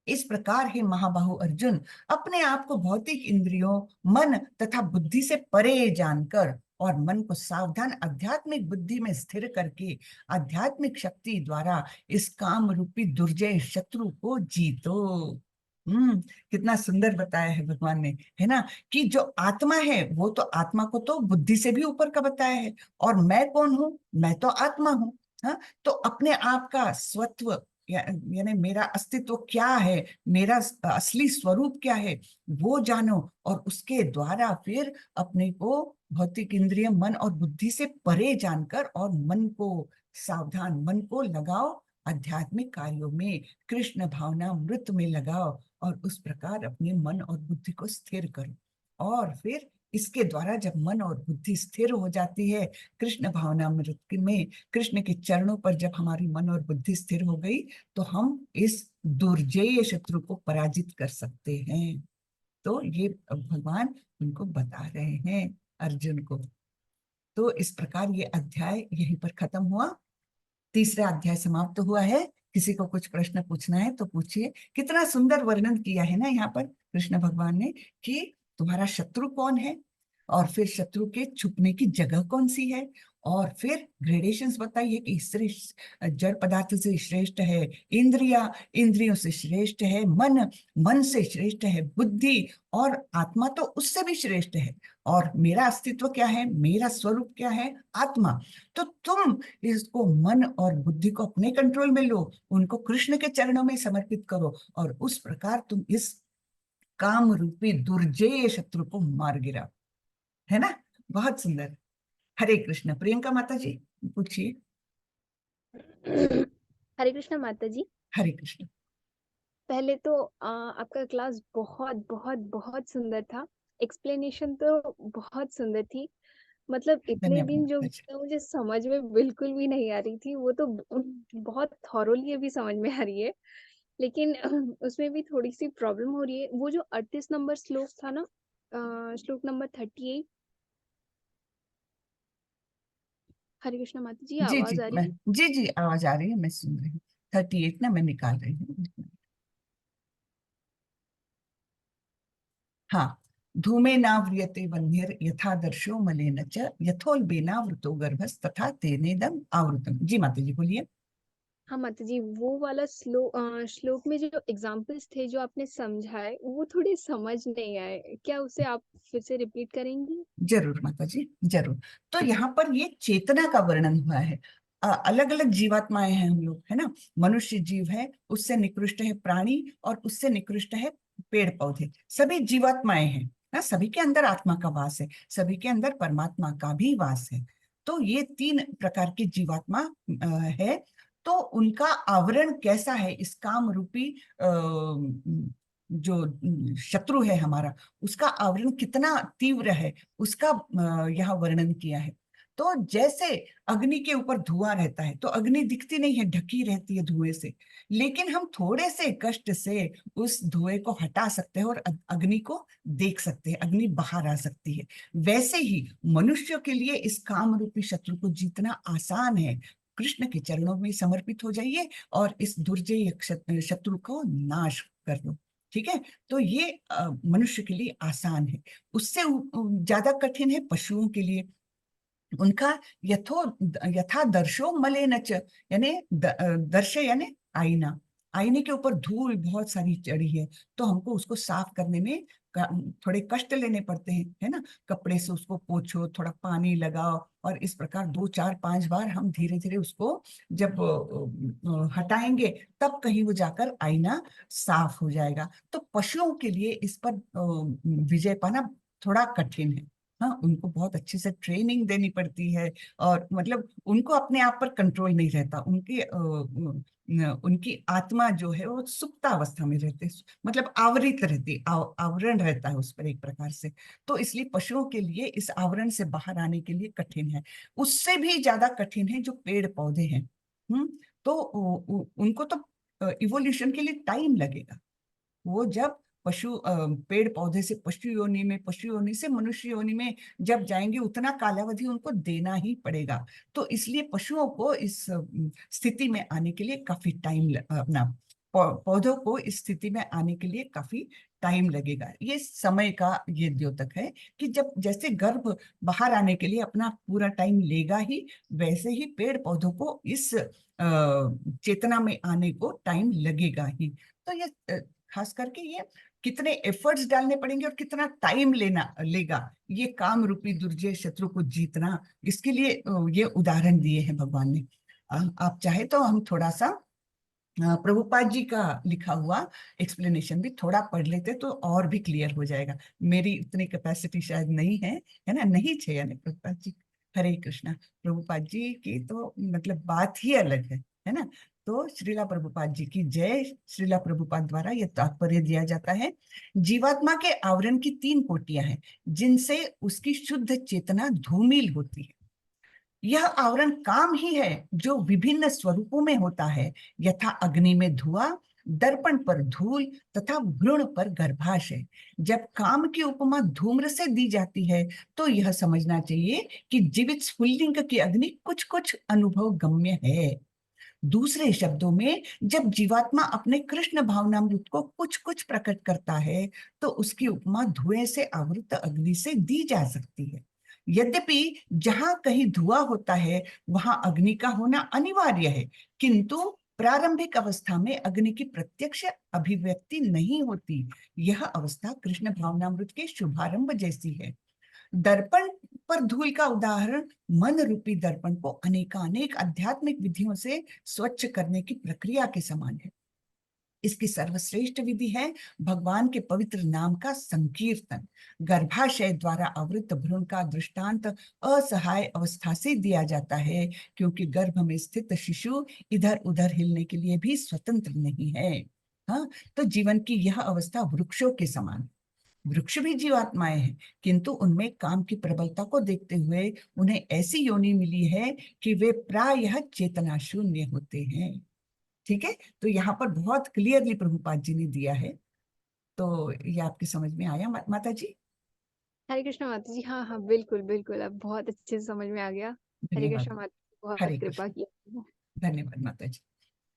Speaker 1: इस प्रकार हे महाबाहु अर्जुन, अपने आप को भौतिक इंद्रियों, मन तथा बुद्धि से परे जानकर, और मन को सावधान आध्यात्मिक बुद्धि में स्थिर करके आध्यात्मिक शक्ति द्वारा इस काम रूपी दुर्जय शत्रु को जीतो। कितना सुंदर बताया है भगवान ने, है ना, कि जो आत्मा है वो तो, आत्मा को तो बुद्धि से भी ऊपर का बताया है। और मैं कौन हूँ? मैं तो आत्मा हूँ। हाँ, तो अपने आप का स्वत्व, यानी मेरा अस्तित्व क्या है, मेरा असली स्वरूप क्या है, वो जानो, और उसके द्वारा फिर अपने को भौतिक इंद्रिय, मन और बुद्धि से परे जानकर, और मन को सावधान, मन को लगाओ आध्यात्मिक कार्यों में, कृष्ण भावना मृत में लगाओ, और उस प्रकार अपने मन और बुद्धि को स्थिर करो। और फिर इसके द्वारा जब मन और बुद्धि स्थिर हो जाती है कृष्ण भावनामृत में, कृष्ण के चरणों पर जब हमारी मन और बुद्धि स्थिर हो गई, तो हम इस दुर्जेय शत्रु को पराजित कर सकते हैं। तो ये भगवान उनको बता रहे हैं अर्जुन को। तो इस प्रकार ये अध्याय यहीं पर खत्म हुआ, तीसरा अध्याय समाप्त हुआ है। किसी को कुछ प्रश्न पूछना है तो पूछिए। कितना सुंदर वर्णन किया है ना यहाँ पर कृष्ण भगवान ने, कि तुम्हारा शत्रु कौन है, और फिर शत्रु के छुपने की जगह कौन सी है, और फिर ग्रेडेशंस बताइए कि इससे जड़ पदार्थ से श्रेष्ठ है इंद्रिया, इंद्रियों से श्रेष्ठ है मन, मन से श्रेष्ठ है बुद्धि, और आत्मा तो उससे भी श्रेष्ठ है। और मेरा अस्तित्व क्या है, मेरा स्वरूप क्या है? आत्मा। तो तुम इसको, मन और बुद्धि को अपने कंट्रोल में लो, उनको कृष्ण के चरणों में समर्पित करो, और उस प्रकार तुम इस काम रूपी दुर्जेय शत्रु को मार गिराओ, है ना। बहुत सुंदर। हरे कृष्ण। प्रियंका माता जी पूछिए।
Speaker 3: हरे कृष्ण माता जी।
Speaker 1: हरे कृष्ण।
Speaker 3: पहले तो आपका क्लास बहुत बहुत बहुत सुंदर था। एक्सप्लेनेशन तो बहुत सुंदर थी। मतलब इतने
Speaker 1: धन्यवाद
Speaker 3: दिन जो
Speaker 1: माता जी।
Speaker 3: गया, मुझे समझ में बिल्कुल भी नहीं आ रही थी, वो तो बहुत थॉरोली अभी समझ में आ रही है। लेकिन उसमें भी थोड़ी सी प्रॉब्लम हो रही है। वो जो 38 नंबर श्लोक था ना, श्लोक नंबर 38। हरे कृष्ण माता जी,
Speaker 1: जी जी
Speaker 3: आवाज आ रही
Speaker 1: मैं,
Speaker 3: है?
Speaker 1: जी जी आवाज आ रही है, मैं सुन रही हूँ। 38 ना, मैं निकाल रही हूँ। हाँ, धूमे नाव्रियते वह्निर् यथा दर्शो मलेन च यथोल्बेनावृतो गर्भस् तथा तेनेदम आवृतम। जी माता जी बोलिए।
Speaker 3: हाँ माता जी, वो वाला श्लोक में जो एग्जाम्पल्स थे जो आपने समझाए, वो थोड़े समझ नहीं आए, क्या उसे आप फिर से रिपीट करेंगी?
Speaker 1: जरूर माता जी, जरूर। तो यहाँ पर ये चेतना का वर्णन हुआ है। अलग अलग जीवात्माएं हैं हम लोग, है ना। मनुष्य जीव है, उससे निकृष्ट है प्राणी, और उससे निकृष्ट है पेड़ पौधे। सभी जीवात्माएं हैं ना, सभी के अंदर आत्मा का वास है, सभी के अंदर परमात्मा का भी वास है। तो ये तीन प्रकार की जीवात्मा है। तो उनका आवरण कैसा है, इस काम रूपी जो शत्रु है हमारा, उसका आवरण कितना तीव्र है, उसका यहाँ वर्णन किया है। तो जैसे अग्नि के ऊपर धुआं रहता है, तो अग्नि दिखती नहीं है, ढकी रहती है धुएं से, लेकिन हम थोड़े से कष्ट से उस धुएं को हटा सकते हैं और अग्नि को देख सकते हैं, अग्नि बाहर आ सकती है। वैसे ही मनुष्य के लिए इस काम रूपी शत्रु को जीतना आसान है। कृष्ण के चरणों में समर्पित हो जाइए और इस दुर्जय शत्रु को नाश कर दो। ठीक है। तो ये मनुष्य के लिए आसान है। उससे ज्यादा कठिन है पशुओं के लिए। उनका यथो यथा दर्शो मलेन च, यानी दर्श यानी आईना। आईने के ऊपर धूल बहुत सारी चढ़ी है, तो हमको उसको साफ करने में थोड़े कष्ट लेने पड़ते हैं, है ना। कपड़े से उसको पोछो, थोड़ा पानी लगाओ, और इस प्रकार 2 4 5 बार हम धीरे धीरे उसको जब हटाएंगे, तब कहीं वो जाकर आईना साफ हो जाएगा। तो पशुओं के लिए इस पर विजय पाना थोड़ा कठिन है। हाँ, उनको बहुत अच्छे से ट्रेनिंग देनी पड़ती है, और मतलब उनको अपने आप पर कंट्रोल नहीं रहता। उनकी आत्मा जो है वो सुप्त अवस्था में रहती, मतलब आवृत रहती, आवरण रहता है उस पर एक प्रकार से। तो इसलिए पशुओं के लिए इस आवरण से बाहर आने के लिए कठिन है। उससे भी ज्यादा कठिन है जो पेड़ पौधे हैं। तो उनको तो इवोल्यूशन के लिए टाइम लगेगा। वो जब पेड़ पौधे से पशु योनि में, पशु योनि से मनुष्य योनि में जब जाएंगे, उतना कालावधि उनको देना ही पड़ेगा। तो इसलिए पशुओं को इस स्थिति में आने के लिए काफी टाइम, अपना पौधों को इस स्थिति में आने के लिए काफी टाइम लगेगा। ये समय का ये द्योतक है कि जब जैसे गर्भ बाहर आने के लिए अपना पूरा टाइम लेगा ही, वैसे ही पेड़ पौधों को इस चेतना में आने को टाइम लगेगा ही। तो ये खास करके ये कितने एफर्ट्स डालने पड़ेंगे और कितना टाइम लेना लेगा ये काम रूपी दुर्जय शत्रु को जीतना, इसके लिए ये उदाहरण दिए हैं भगवान ने। आप चाहे तो हम थोड़ा सा प्रभुपाद जी का लिखा हुआ एक्सप्लेनेशन भी थोड़ा पढ़ लेते तो और भी क्लियर हो जाएगा। मेरी उतनी कैपेसिटी शायद नहीं है ना, नहीं छे यानी प्रभुपाद जी। हरे कृष्णा। प्रभुपाद जी की तो मतलब बात ही अलग है ना। तो श्रीला प्रभुपाद जी की जय। श्रीला प्रभुपाद द्वारा यह तात्पर्य दिया जाता है, जीवात्मा के आवरण की 3 कोटियां हैं, जिनसे उसकी शुद्ध चेतना धूमिल होती है। यह आवरण काम ही है जो विभिन्न स्वरूपों में होता है, यथा अग्नि में धुआं, दर्पण पर धूल, तथा भ्रूण पर गर्भाशय। जब काम की उपमा धूम्र से दी जाती है, तो यह समझना चाहिए कि जीवित स्फुल्लिंग की अग्नि कुछ कुछ अनुभव गम्य है। दूसरे शब्दों में, जब जीवात्मा अपने कृष्ण भावनामृत को कुछ कुछ प्रकट करता है, तो उसकी उपमा धुएं से आवृत अग्नि से दी जा सकती है। यद्यपि जहां कहीं धुआं होता है, वहां अग्नि का होना अनिवार्य है, किंतु प्रारंभिक अवस्था में अग्नि की प्रत्यक्ष अभिव्यक्ति नहीं होती। यह अवस्था कृष्ण भावनामृत के शुभारंभ जैसी है। दर्पण पर धूल का उदाहरण मन रूपी दर्पण को अनेकानेक आध्यात्मिक विधियों से स्वच्छ करने की प्रक्रिया के समान है। इसकी सर्वश्रेष्ठ विधि है भगवान के पवित्र नाम का संकीर्तन। गर्भाशय द्वारा आवृत भ्रूण का दृष्टांत असहाय अवस्था से दिया जाता है, क्योंकि गर्भ में स्थित शिशु इधर उधर हिलने के लिए भी स्वतंत्र नहीं है। हाँ, तो जीवन की यह अवस्था वृक्षों के समान है। वृक्ष भी जीवात्माएं हैं, किंतु उनमें काम की प्रबलता को देखते हुए उन्हें ऐसी योनि मिली है कि वे प्रायः चेतना शून्य होते हैं। ठीक है। तो यहाँ पर बहुत क्लियरली प्रभुपाद जी ने दिया है। तो ये आपकी समझ में आया माता जी?
Speaker 3: हरे कृष्णा माता जी, हाँ हाँ, बिल्कुल बिल्कुल, अब बहुत अच्छे से समझ में आ गया। हरे
Speaker 1: धन्यवाद।
Speaker 3: कृष्णा माता जी, बहुत
Speaker 1: हरे
Speaker 3: कृपा
Speaker 1: कृष्ण।
Speaker 3: की आपने।
Speaker 1: धन्यवाद माता जी।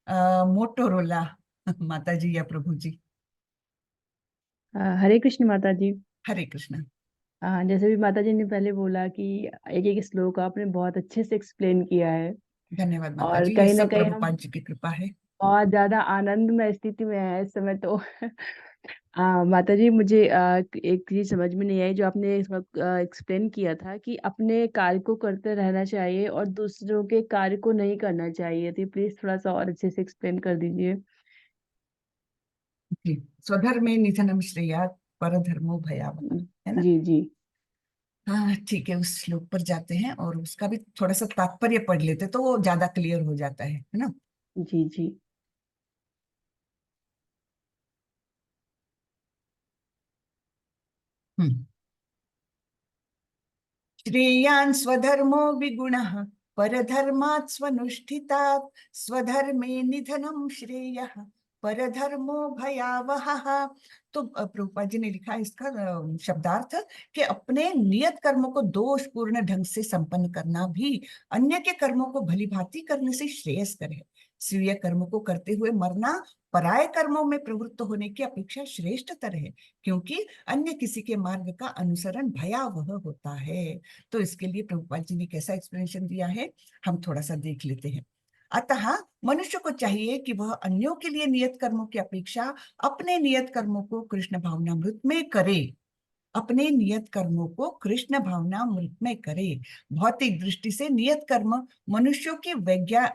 Speaker 1: मोटोरोला माता जी या प्रभु जी।
Speaker 4: हरे कृष्ण माता जी।
Speaker 1: हरे कृष्ण।
Speaker 4: जैसे भी माता जी ने पहले बोला कि एक एक श्लोक आपने बहुत अच्छे से एक्सप्लेन किया है,
Speaker 1: धन्यवाद माता
Speaker 4: और
Speaker 1: जी, ये
Speaker 4: कहीं ना
Speaker 1: सब
Speaker 4: कहीं हम
Speaker 1: प्रभुपाद जी की कृपा है।
Speaker 4: बहुत ज्यादा आनंदमय स्थिति में है इस समय तो। माता जी, मुझे एक चीज समझ में नहीं आई जो आपने इस वक्त एक्सप्लेन किया था कि अपने कार्य को करते रहना चाहिए और दूसरों के कार्य को नहीं करना चाहिए, तो प्लीज थोड़ा सा और अच्छे से एक्सप्लेन कर दीजिए।
Speaker 1: जी, स्वधर्मे निधनम श्रेया परधर्मो भयावह, है ना।
Speaker 4: जी जी।
Speaker 1: हाँ ठीक है, उस श्लोक पर जाते हैं और उसका भी थोड़ा सा तात्पर्य पढ़ लेते तो वो ज्यादा क्लियर हो जाता है ना।
Speaker 4: जी जी।
Speaker 1: हम्म। श्रेयान् स्वधर्मो विगुणः परधर्मात् स्वनुष्ठितात् स्वधर्मे निधनं श्रेयः परधर्मो भयावहः। तो प्रभुपाद जी ने लिखा है इसका शब्दार्थ कि अपने नियत कर्मों को दोषपूर्ण ढंग से संपन्न करना भी अन्य के कर्मों को भली भांति करने से श्रेयस्कर है। स्वीय कर्म को करते हुए मरना पराये कर्मों में प्रवृत्त होने की अपेक्षा श्रेष्ठतर है, क्योंकि अन्य किसी के मार्ग का अनुसरण भयावह होता है। तो इसके लिए प्रभुपाद जी ने कैसा एक्सप्लेनेशन दिया है, हम थोड़ा सा देख लेते हैं। अतः मनुष्य को चाहिए कि वह अन्यों के लिए नियत कर्मों की अपेक्षा अपने नियत कर्मों को कृष्ण भावनामृत में करे। अपने नियत कर्मों को कृष्ण भावनामृत में करे। भौतिक दृष्टि से नियत कर्म मनुष्यों की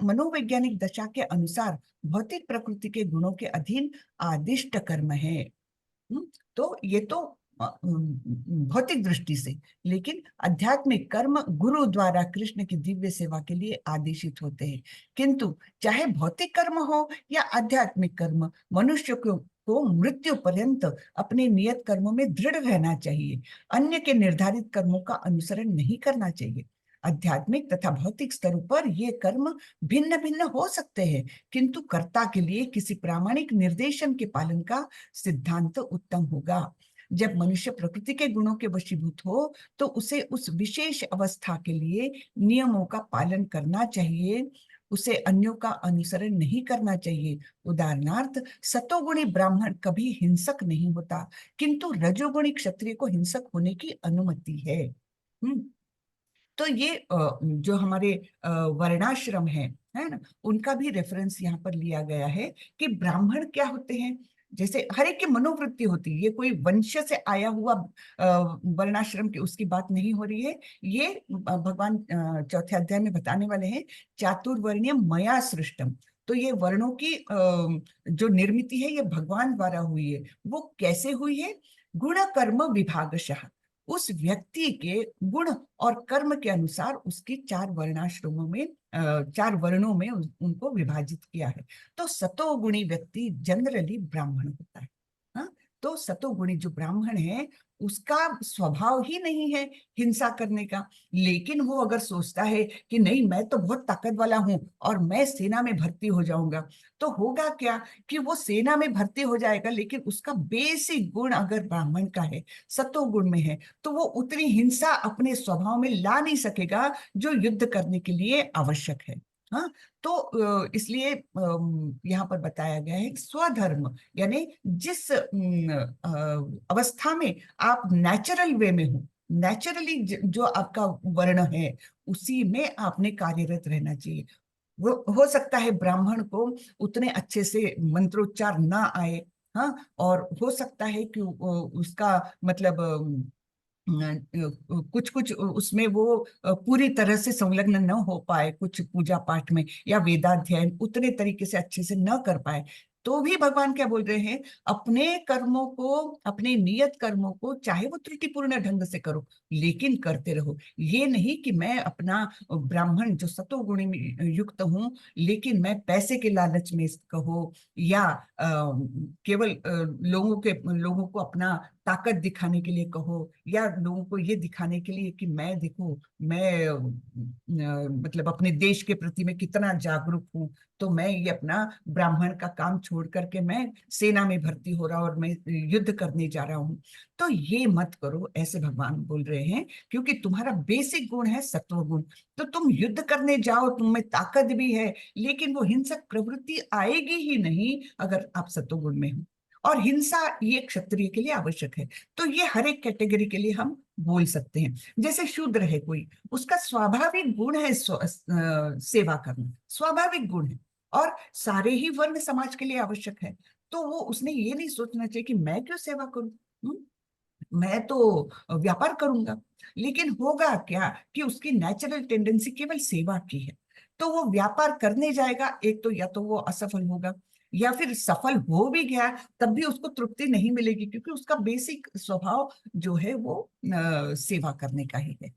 Speaker 1: मनोवैज्ञानिक दशा के अनुसार भौतिक प्रकृति के गुणों के अधीन आदिष्ट कर्म है। तो ये तो भौतिक दृष्टि से, लेकिन आध्यात्मिक कर्म गुरु द्वारा कृष्ण की दिव्य सेवा के लिए आदेशित होते हैं। किंतु चाहे भौतिक कर्म हो या आध्यात्मिक कर्म, मनुष्य को मृत्यु पर्यंत अपने नियत कर्मों में दृढ़ रहना चाहिए। अन्य के निर्धारित कर्मों का अनुसरण नहीं करना चाहिए। आध्यात्मिक तथा भौतिक स्तरों पर ये कर्म भिन्न भिन्न हो सकते हैं, किंतु कर्ता के लिए किसी प्रामाणिक निर्देशन के पालन का सिद्धांत उत्तम होगा। जब मनुष्य प्रकृति के गुणों के वशीभूत हो तो उसे उस विशेष अवस्था के लिए नियमों का पालन करना चाहिए, उसे अन्यों का अनुसरण नहीं करना चाहिए। उदाहरणार्थ, सतोगुणी ब्राह्मण कभी हिंसक नहीं होता, किंतु रजोगुणी क्षत्रिय को हिंसक होने की अनुमति है। तो ये जो हमारे वर्णाश्रम है ना, उनका भी रेफरेंस यहाँ पर लिया गया है कि ब्राह्मण क्या होते हैं। जैसे हर एक की मनोवृत्ति होती है, ये कोई वंश से आया हुआ वर्णाश्रम की उसकी बात नहीं हो रही है। ये भगवान चौथे अध्याय में बताने वाले हैं, चातुर्वर्ण्य मया सृष्टम। तो ये वर्णों की जो निर्मित है ये भगवान द्वारा हुई है। वो कैसे हुई है? गुण कर्म विभागशः, उस व्यक्ति के गुण और कर्म के अनुसार उसकी चार वर्णाश्रमों में चार वर्णों में उनको विभाजित किया है। तो सतोगुणी व्यक्ति जनरली ब्राह्मण होता है। हाँ, तो सतोगुणी जो ब्राह्मण है उसका स्वभाव ही नहीं है हिंसा करने का। लेकिन वो अगर सोचता है कि नहीं मैं तो बहुत ताकत वाला हूं और मैं सेना में भर्ती हो जाऊंगा, तो होगा क्या कि वो सेना में भर्ती हो जाएगा, लेकिन उसका बेसिक गुण अगर ब्राह्मण का है, सतोगुण में है, तो वो उतनी हिंसा अपने स्वभाव में ला नहीं सकेगा जो युद्ध करने के लिए आवश्यक है। हाँ, तो इसलिए यहाँ पर बताया गया है स्वधर्म, यानी जिस अवस्था में आप नेचुरल वे में हो, नेचुरली जो आपका वर्ण है उसी में आपने कार्यरत रहना चाहिए। वो हो सकता है ब्राह्मण को उतने अच्छे से मंत्रोच्चार ना आए, हाँ, और हो सकता है कि उसका मतलब कुछ कुछ उसमें वो पूरी तरह से संलग्न न हो पाए, कुछ पूजा पाठ में या वेदाध्ययन उतने तरीके से अच्छे से न कर पाए, तो भी भगवान क्या बोल रहे हैं, अपने कर्मों को, अपने नियत कर्मों को चाहे वो त्रुटिपूर्ण ढंग से करो लेकिन करते रहो। ये नहीं कि मैं अपना ब्राह्मण जो सतोगुणी में युक्त हूँ लेकिन मैं पैसे के लालच में कहो या केवल लोगों को अपना ताकत दिखाने के लिए कहो, या लोगों को ये दिखाने के लिए कि मैं देखो, मैं मतलब अपने देश के प्रति मैं कितना जागरूक हूँ, तो मैं ये अपना ब्राह्मण का काम छोड़ करके मैं सेना में भर्ती हो रहा और मैं युद्ध करने जा रहा हूँ। तो ये मत करो, ऐसे भगवान बोल रहे हैं, क्योंकि तुम्हारा बेसिक गुण है सत्व गुण। तो तुम युद्ध करने जाओ, तुम में ताकत भी है, लेकिन वो हिंसक प्रवृत्ति आएगी ही नहीं अगर आप सत्वगुण में हो। और हिंसा ये क्षत्रिय के लिए आवश्यक है। तो ये हर एक कैटेगरी के लिए हम बोल सकते हैं। जैसे शूद्र है कोई, उसका स्वाभाविक गुण है सेवा करना, स्वाभाविक गुण है, और सारे ही वर्ण समाज के लिए आवश्यक है। तो वो उसने ये नहीं सोचना चाहिए कि मैं क्यों सेवा करूं, मैं तो व्यापार करूंगा। लेकिन होगा क्या कि उसकी नेचुरल टेंडेंसी केवल सेवा की है, तो वो व्यापार करने जाएगा, एक तो या तो वो असफल होगा, या फिर सफल हो भी गया तब भी उसको तृप्ति नहीं मिलेगी, क्योंकि उसका बेसिक स्वभाव जो है वो सेवा करने का ही है।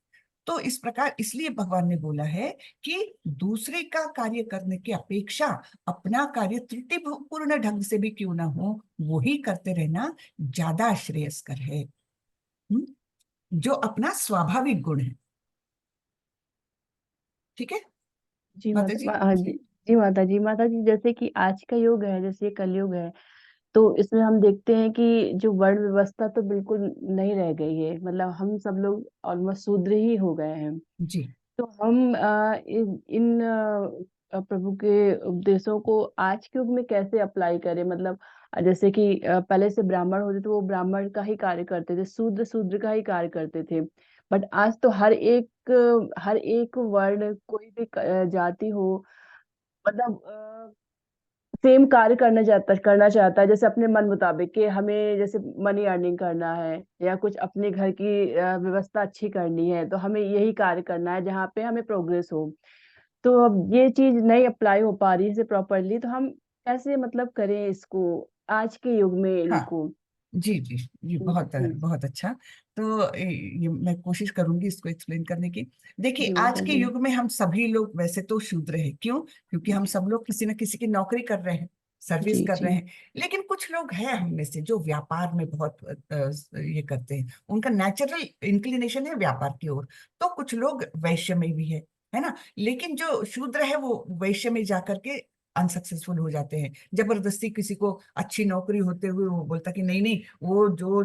Speaker 1: तो इस प्रकार इसलिए भगवान ने बोला है कि दूसरे का कार्य करने की अपेक्षा अपना कार्य त्रुटिपूर्ण ढंग से भी क्यों ना हो, वो ही करते रहना ज्यादा श्रेयस्कर है। हम्म? जो अपना स्वाभाविक गुण है। ठीक है
Speaker 4: जी
Speaker 1: माता
Speaker 4: माता
Speaker 1: जी?
Speaker 4: हाँ जी। जी माता जी, जैसे कि आज का युग है, जैसे ये कलयुग है, तो इसमें हम देखते हैं कि जो वर्ण व्यवस्था तो बिल्कुल नहीं रह गई है। मतलब हम सब लोग ऑलमोस्ट शूद्र ही हो गए हैं।
Speaker 1: जी
Speaker 4: तो हम प्रभु के उपदेशों को आज के युग में कैसे अप्लाई करें? मतलब जैसे कि पहले से ब्राह्मण होते तो वो ब्राह्मण का ही कार्य करते थे, शूद्र शूद्र का ही कार्य करते थे। बट आज तो हर एक वर्ण, कोई भी जाति हो, मतलब सेम कार्य करना चाहता है, जैसे अपने मन मुताबिक कि हमें जैसे मनी अर्निंग करना है या कुछ अपने घर की व्यवस्था अच्छी करनी है, तो हमें यही कार्य करना है जहाँ पे हमें प्रोग्रेस हो। तो अब ये चीज नहीं अप्लाई हो पा रही है प्रॉपरली, तो हम कैसे मतलब करें इसको आज के युग में
Speaker 1: हाँ।
Speaker 4: इनको?
Speaker 1: जी जी जी, बहुत
Speaker 4: जी।
Speaker 1: बहुत अच्छा। तो ये मैं कोशिश करूंगी इसको एक्सप्लेन करने की। देखिए,
Speaker 4: जी
Speaker 1: आज
Speaker 4: माता
Speaker 1: के
Speaker 4: जी।
Speaker 1: युग में हम सभी लोग वैसे तो शूद्र हैं। क्यों? क्योंकि हम
Speaker 4: जी
Speaker 1: सब लोग किसी न किसी की नौकरी कर रहे हैं, सर्विस
Speaker 4: जी
Speaker 1: कर
Speaker 4: जी
Speaker 1: रहे हैं। लेकिन कुछ लोग हैं हम में से जो व्यापार में बहुत ये करते हैं, उनका नेचुरल इंक्लिनेशन है व्यापार की ओर। तो कुछ लोग वैश्य में भी है ना। लेकिन जो शूद्र है वो वैश्य में जाकर के अनसक्सेसफुल हो जाते हैं। जबरदस्ती किसी को अच्छी नौकरी होते हुए वो बोलता कि नहीं नहीं, वो जो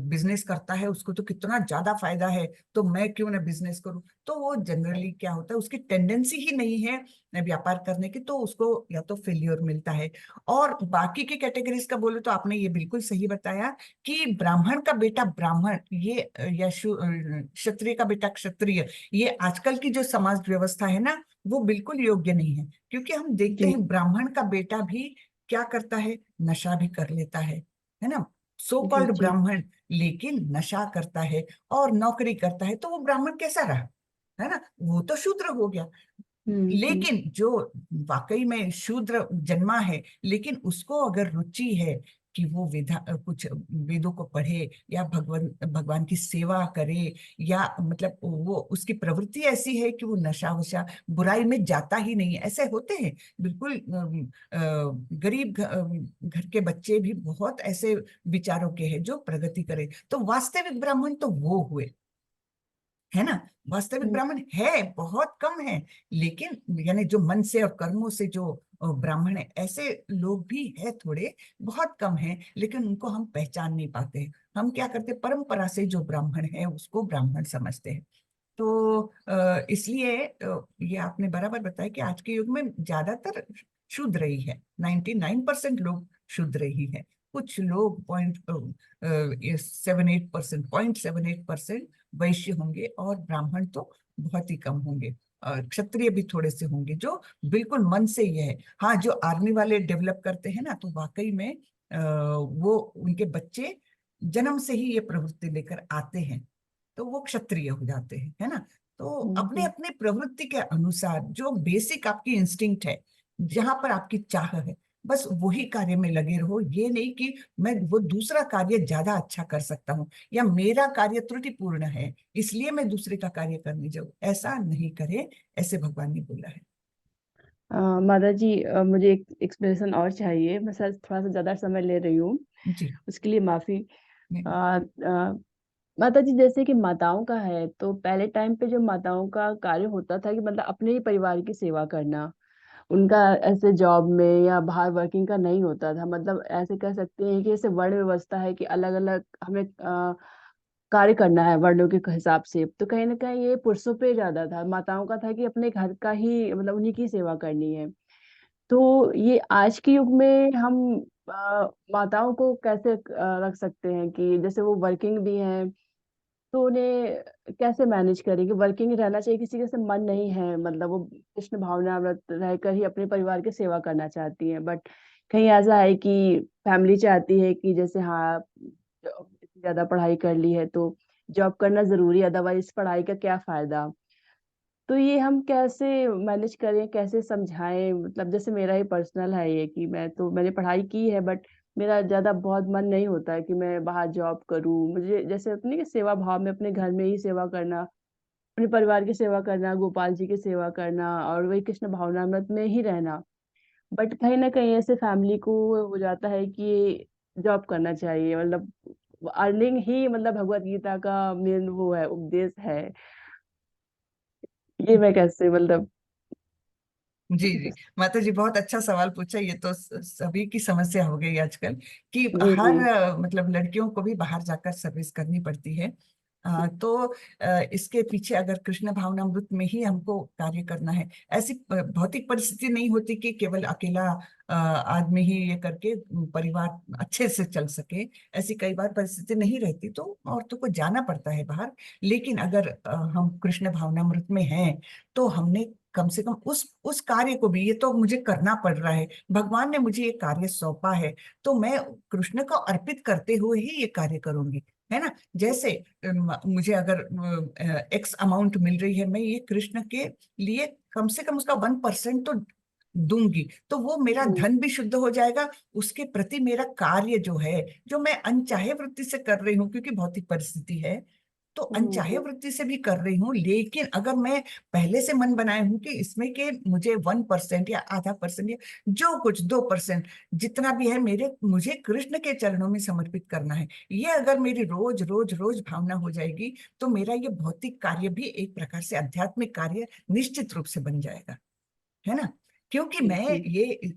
Speaker 1: बिजनेस करता है उसको तो कितना ज्यादा फायदा है, तो मैं क्यों ना बिजनेस करूं। तो वो जनरली क्या होता है, उसकी टेंडेंसी ही नहीं है व्यापार करने की, तो उसको या तो फेल्योर मिलता है। और बाकी की कैटेगरीज का बोलो तो आपने ये बिल्कुल सही बताया कि ब्राह्मण का बेटा ब्राह्मण ये या क्षत्रिय का बेटा क्षत्रिय, ये आजकल की जो समाज व्यवस्था है ना, वो बिल्कुल योग्य नहीं है। क्योंकि हम देखते
Speaker 4: जी
Speaker 1: हैं ब्राह्मण का बेटा भी क्या करता है, नशा भी कर लेता है ना। सो
Speaker 4: जी
Speaker 1: कॉल्ड
Speaker 4: जी
Speaker 1: ब्राह्मण, लेकिन नशा करता है और नौकरी करता है, तो वो ब्राह्मण कैसा रहा, है ना? वो तो शूद्र हो गया।
Speaker 4: हम्म।
Speaker 1: लेकिन जो वाकई में शूद्र जन्मा है, लेकिन उसको अगर रुचि है कि वो कुछ वेदों को पढ़े या भगवान की सेवा करे, या मतलब वो उसकी प्रवृत्ति ऐसी है कि वो नशा वशा बुराई में जाता ही नहीं है। ऐसे होते हैं बिल्कुल गरीब घर के बच्चे भी बहुत ऐसे विचारों के हैं जो प्रगति करे। तो वास्तविक ब्राह्मण तो वो हुए, है ना। वास्तविक
Speaker 4: हम्म,
Speaker 1: ब्राह्मण है बहुत कम है, लेकिन यानी जो मन से और कर्मों से जो ब्राह्मण है, ऐसे लोग भी है थोड़े, बहुत कम है, लेकिन उनको हम पहचान नहीं पाते हैं। हम क्या करते हैं, परंपरा से जो ब्राह्मण है उसको ब्राह्मण समझते हैं। तो इसलिए ये आपने बराबर बताया कि आज के युग में ज्यादातर शूद्र ही है, 99% लोग शूद्र ही है। कुछ लोग 0.78% वैश्य होंगे, और ब्राह्मण तो बहुत ही कम होंगे। क्षत्रिय भी थोड़े से होंगे जो बिल्कुल मन से ये है। हाँ, जो आर्मी वाले डेवलप करते हैं ना, तो वाकई में वो उनके बच्चे जन्म से ही ये प्रवृत्ति लेकर आते हैं, तो वो क्षत्रिय हो जाते हैं, है ना। तो अपने
Speaker 4: जी
Speaker 1: अपने प्रवृत्ति के अनुसार जो बेसिक आपकी इंस्टिंक्ट है, जहां पर आपकी चाह है, बस वही कार्य में लगे रहो। ये नहीं कि मैं वो दूसरा कार्य ज्यादा अच्छा कर सकता हूँ, या मेरा कार्य त्रुटिपूर्ण है इसलिए मैं दूसरे का कार्य करने जाऊँ, ऐसा नहीं करे। ऐसे भगवान ने बोला है।
Speaker 4: माता जी, मुझे एक एक्सप्लेनेशन और चाहिए। मैं शायद थोड़ा सा ज्यादा समय ले रही हूँ,
Speaker 1: जी
Speaker 4: उसके लिए माफी। माता जी, जैसे कि माताओं का है तो पहले टाइम पे जो माताओं का कार्य होता था कि मतलब अपने ही परिवार की सेवा करना, उनका ऐसे जॉब में या बाहर वर्किंग का नहीं होता था। मतलब ऐसे कह सकते हैं कि ऐसे वर्ण व्यवस्था है कि अलग अलग हमें कार्य करना है वर्णों के हिसाब से। तो कहीं ना कहीं ये पुरुषों पे ज्यादा था, माताओं का था कि अपने घर का ही मतलब उन्हीं की सेवा करनी है। तो ये आज के युग में हम माताओं को कैसे रख सकते हैं कि जैसे वो वर्किंग भी हैं, तो उन्हें कैसे मैनेज करें कि वर्किंग रहना चाहिए, किसी के से मन नहीं है, मतलब वो कृष्ण भावनाव्रत रहकर ही अपने परिवार की सेवा करना चाहती हैं, बट कहीं ऐसा है कि फैमिली चाहती है कि जैसे हाँ इतनी ज्यादा पढ़ाई कर ली है तो जॉब करना जरूरी है, अदरवाइज पढ़ाई का क्या फायदा। तो ये हम कैसे मैनेज करें, कैसे समझाएं। मतलब जैसे मेरा ही पर्सनल है ये कि मैंने पढ़ाई की है, बट मेरा ज्यादा बहुत मन नहीं होता है कि मैं बाहर जॉब करूं। मुझे जैसे अपनी कि सेवा भाव में अपने घर में ही सेवा करना, अपने परिवार की सेवा करना, गोपाल जी की सेवा करना और वही कृष्ण भावनामृत में ही रहना। बट कहीं ना कहीं ऐसे फैमिली को हो जाता है कि जॉब करना चाहिए, मतलब अर्निंग ही मतलब भगवत गीता का मेन वो है, उपदेश है। ये मैं कैसे मतलब।
Speaker 1: जी जी, माता जी बहुत अच्छा सवाल पूछा। ये तो सभी की समस्या हो गई आजकल कि
Speaker 4: जी जी।
Speaker 1: हर मतलब लड़कियों को भी बाहर जाकर सर्विस करनी पड़ती है। तो इसके पीछे अगर कृष्ण भावनामृत में ही हमको कार्य करना है, ऐसी भौतिक परिस्थिति नहीं होती कि केवल अकेला आदमी ही ये करके परिवार अच्छे से चल सके। ऐसी कई बार परिस्थिति नहीं रहती तो औरतों को जाना पड़ता है बाहर। लेकिन अगर हम कृष्ण भावनामृत में हैं तो हमने कम से कम उस कार्य को भी, ये तो मुझे करना पड़ रहा है, भगवान ने मुझे ये कार्य सौंपा है, तो मैं कृष्ण को अर्पित करते हुए ही ये कार्य करूंगी, है ना। जैसे मुझे अगर एक्स अमाउंट मिल रही है, मैं ये कृष्ण के लिए कम से कम उसका 1% तो दूंगी, तो वो मेरा
Speaker 4: हम्म
Speaker 1: धन भी शुद्ध हो जाएगा। उसके प्रति मेरा कार्य जो है, जो मैं अनचाहे वृत्ति से कर रही हूँ क्योंकि भौतिक परिस्थिति है, तो अनचाहे
Speaker 4: हम्म
Speaker 1: वृत्ति से भी कर रही हूँ, लेकिन अगर मैं पहले से मन बनाए हूं कि इसमें के मुझे 1% या आधा परसेंट या जो कुछ 2% जितना भी है मेरे मुझे कृष्ण के चरणों में समर्पित करना है, ये अगर मेरी रोज रोज रोज भावना हो जाएगी, तो मेरा ये भौतिक कार्य भी एक प्रकार से आध्यात्मिक कार्य निश्चित रूप से बन जाएगा, है ना। क्योंकि
Speaker 4: जी
Speaker 1: मैं
Speaker 4: जी
Speaker 1: ये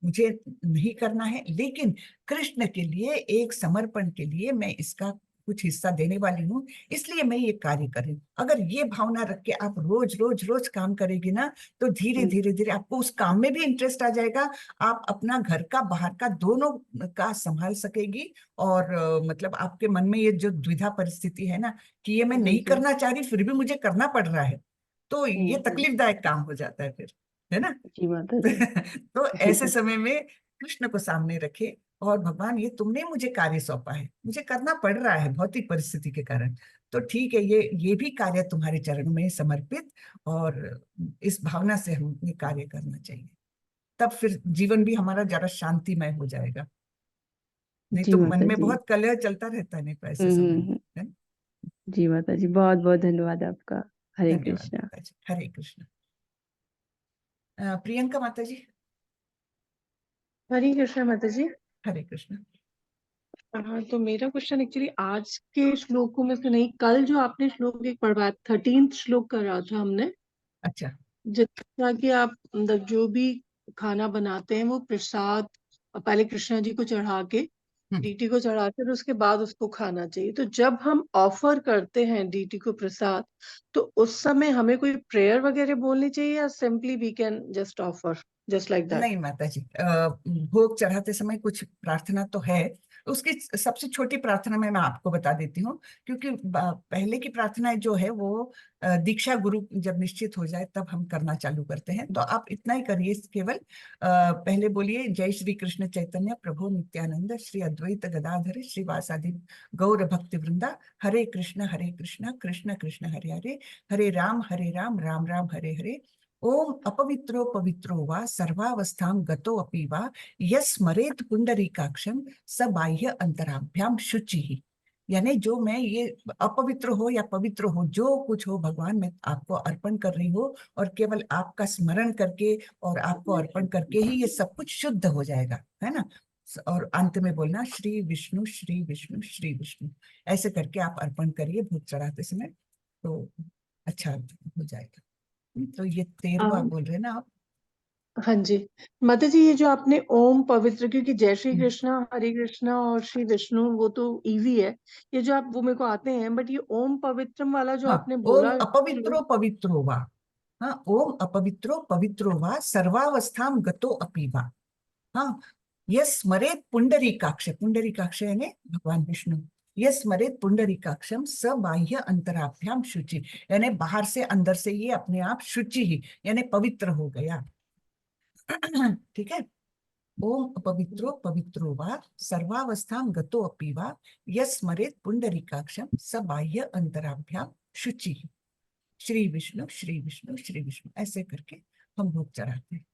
Speaker 1: मुझे नहीं करना है, लेकिन कृष्ण के लिए एक समर्पण के लिए मैं इसका कुछ हिस्सा देने वाली हूँ, इसलिए मैं ये कार्य कर रही हूँ। अगर ये भावना रख के आप रोज रोज रोज काम करेगी ना, तो धीरे
Speaker 4: हम्म
Speaker 1: धीरे धीरे आपको उस काम में भी इंटरेस्ट आ जाएगा। आप अपना घर का बाहर का दोनों का संभाल सकेगी। और मतलब आपके मन में ये जो द्विधा परिस्थिति है ना, कि ये मैं
Speaker 4: जी
Speaker 1: नहीं
Speaker 4: जी।
Speaker 1: करना चाह रही फिर भी मुझे करना पड़ रहा है, तो ये
Speaker 4: हम्म।
Speaker 1: तकलीफदायक काम हो जाता है फिर, है ना।
Speaker 4: जी माता जी।
Speaker 1: तो ऐसे समय में कृष्ण को सामने रखे और भगवान ये तुमने मुझे कार्य सौंपा है, मुझे करना पड़ रहा है भौतिक परिस्थिति के कारण, तो ठीक है, ये भी कार्य तुम्हारे चरणों में समर्पित। और इस भावना से हमें कार्य करना चाहिए, तब फिर जीवन भी हमारा जरा शांतिमय हो जाएगा। नहीं
Speaker 4: जी
Speaker 1: तो मन
Speaker 4: माता
Speaker 1: में
Speaker 4: जी।
Speaker 1: बहुत कलह चलता रहता है, नहीं तो ऐसे समय में,
Speaker 4: हम्म।
Speaker 1: है ना?
Speaker 4: जी माता जी, बहुत बहुत धन्यवाद आपका। हरे
Speaker 1: धन्यवाद
Speaker 4: कृष्णा।
Speaker 1: माता जी, हरे कृष्ण। प्रियंका माता जी।
Speaker 5: हरे कृष्णा माता जी।
Speaker 1: हरे कृष्ण।
Speaker 5: हाँ, तो मेरा क्वेश्चन एक्चुअली आज के श्लोकों में से नहीं, कल जो आपने श्लोक एक पढ़वाया 13th श्लोक कर रहा था हमने,
Speaker 1: अच्छा।
Speaker 5: जितना कि आप मतलब जो भी खाना बनाते हैं वो प्रसाद पहले कृष्णा जी को चढ़ा के,
Speaker 1: हम्म।
Speaker 5: डीटी को चढ़ा के, और उसके बाद उसको खाना चाहिए। तो जब हम ऑफर करते हैं डीटी को प्रसाद, तो उस समय हमें कोई प्रेयर वगैरह बोलनी चाहिए या simply we can just offer just like that?
Speaker 1: नहीं माता जी, भोग चढ़ाते समय कुछ प्रार्थना तो है। उसकी सबसे छोटी प्रार्थना मैं आपको बता देती हूँ, क्योंकि पहले की प्रार्थना जो है वो दीक्षा गुरु जब निश्चित हो जाए तब हम करना चालू करते हैं। तो आप इतना ही करिए, केवल पहले बोलिए जय श्री कृष्ण चैतन्य प्रभु नित्यानंद श्री अद्वैत गदाधर श्रीवासादि गौर भक्ति वृंदा, हरे कृष्ण कृष्ण कृष्ण हरे हरे, हरे राम राम राम हरे हरे, ओम अपवित्रो पवित्रो वा सर्वावस्थां गतो अपि वा यस्मरेत पुंडरीकाक्षं स बाह्य अंतराभ्याम शुचि। यानी जो मैं ये अपवित्र हो या पवित्र हो, जो कुछ हो भगवान मैं आपको अर्पण कर रही हूँ, और केवल आपका स्मरण करके और आपको अर्पण करके ही ये सब कुछ शुद्ध हो जाएगा, है ना। और अंत में बोलना श्री विष्णु श्री विष्णु श्री विष्णु, ऐसे करके आप अर्पण करिए भोग चढ़ाते समय, तो अच्छा हो जाएगा। तो ये 13वां बोल रहे हैं ना आप?
Speaker 5: हाँ जी माता जी, ये जो आपने ओम पवित्र, क्योंकि जय श्री कृष्णा, हरे कृष्णा और श्री विष्णु वो तो इजी है, ये जो आप वो मेरे को आते हैं, बट ये ओम पवित्रम वाला जो
Speaker 1: हाँ,
Speaker 5: आपने
Speaker 1: ओम
Speaker 5: बोला,
Speaker 1: अपवित्रो पवित्रो वा। हाँ, ओम अपवित्रो पवित्रो वा सर्वावस्थां गतो अपि वा। हाँ, यह स्मरेत पुंडरीकाक्ष, पुंडरीकाक्ष यानी भगवान विष्णु, यह स्मरेत पुंडरीकाक्षम स बाह्य अंतराभ्याम शुचि, यानी बाहर से अंदर से ये अपने आप शुचि ही यानी पवित्र हो गया। ठीक है, ओम अपवित्रो पवित्रो वा सर्वावस्थां गतो अपि वा यः स्मरेत पुंडरीकाक्षम स बाह्य अंतराभ्याम शुचि, श्री विष्णु श्री विष्णु श्री विष्णु, ऐसे करके हम भोग चढ़ाते हैं।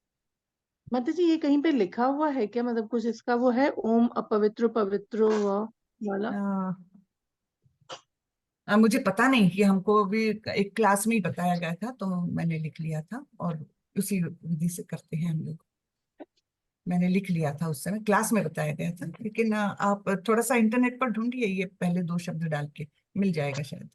Speaker 5: माता जी ये कहीं पे लिखा हुआ है क्या, मतलब कुछ इसका वो है, ओम अपवित्र पवित्रो वाला?
Speaker 1: मुझे पता नहीं, कि हमको भी एक क्लास में ही बताया गया था, तो मैंने लिख लिया था, और उसी विधि से करते हैं हम लोग। मैंने लिख लिया था उस समय, क्लास में बताया गया था, लेकिन आप थोड़ा सा इंटरनेट पर ढूंढिए, ये पहले 2 शब्द डाल के मिल जाएगा शायद।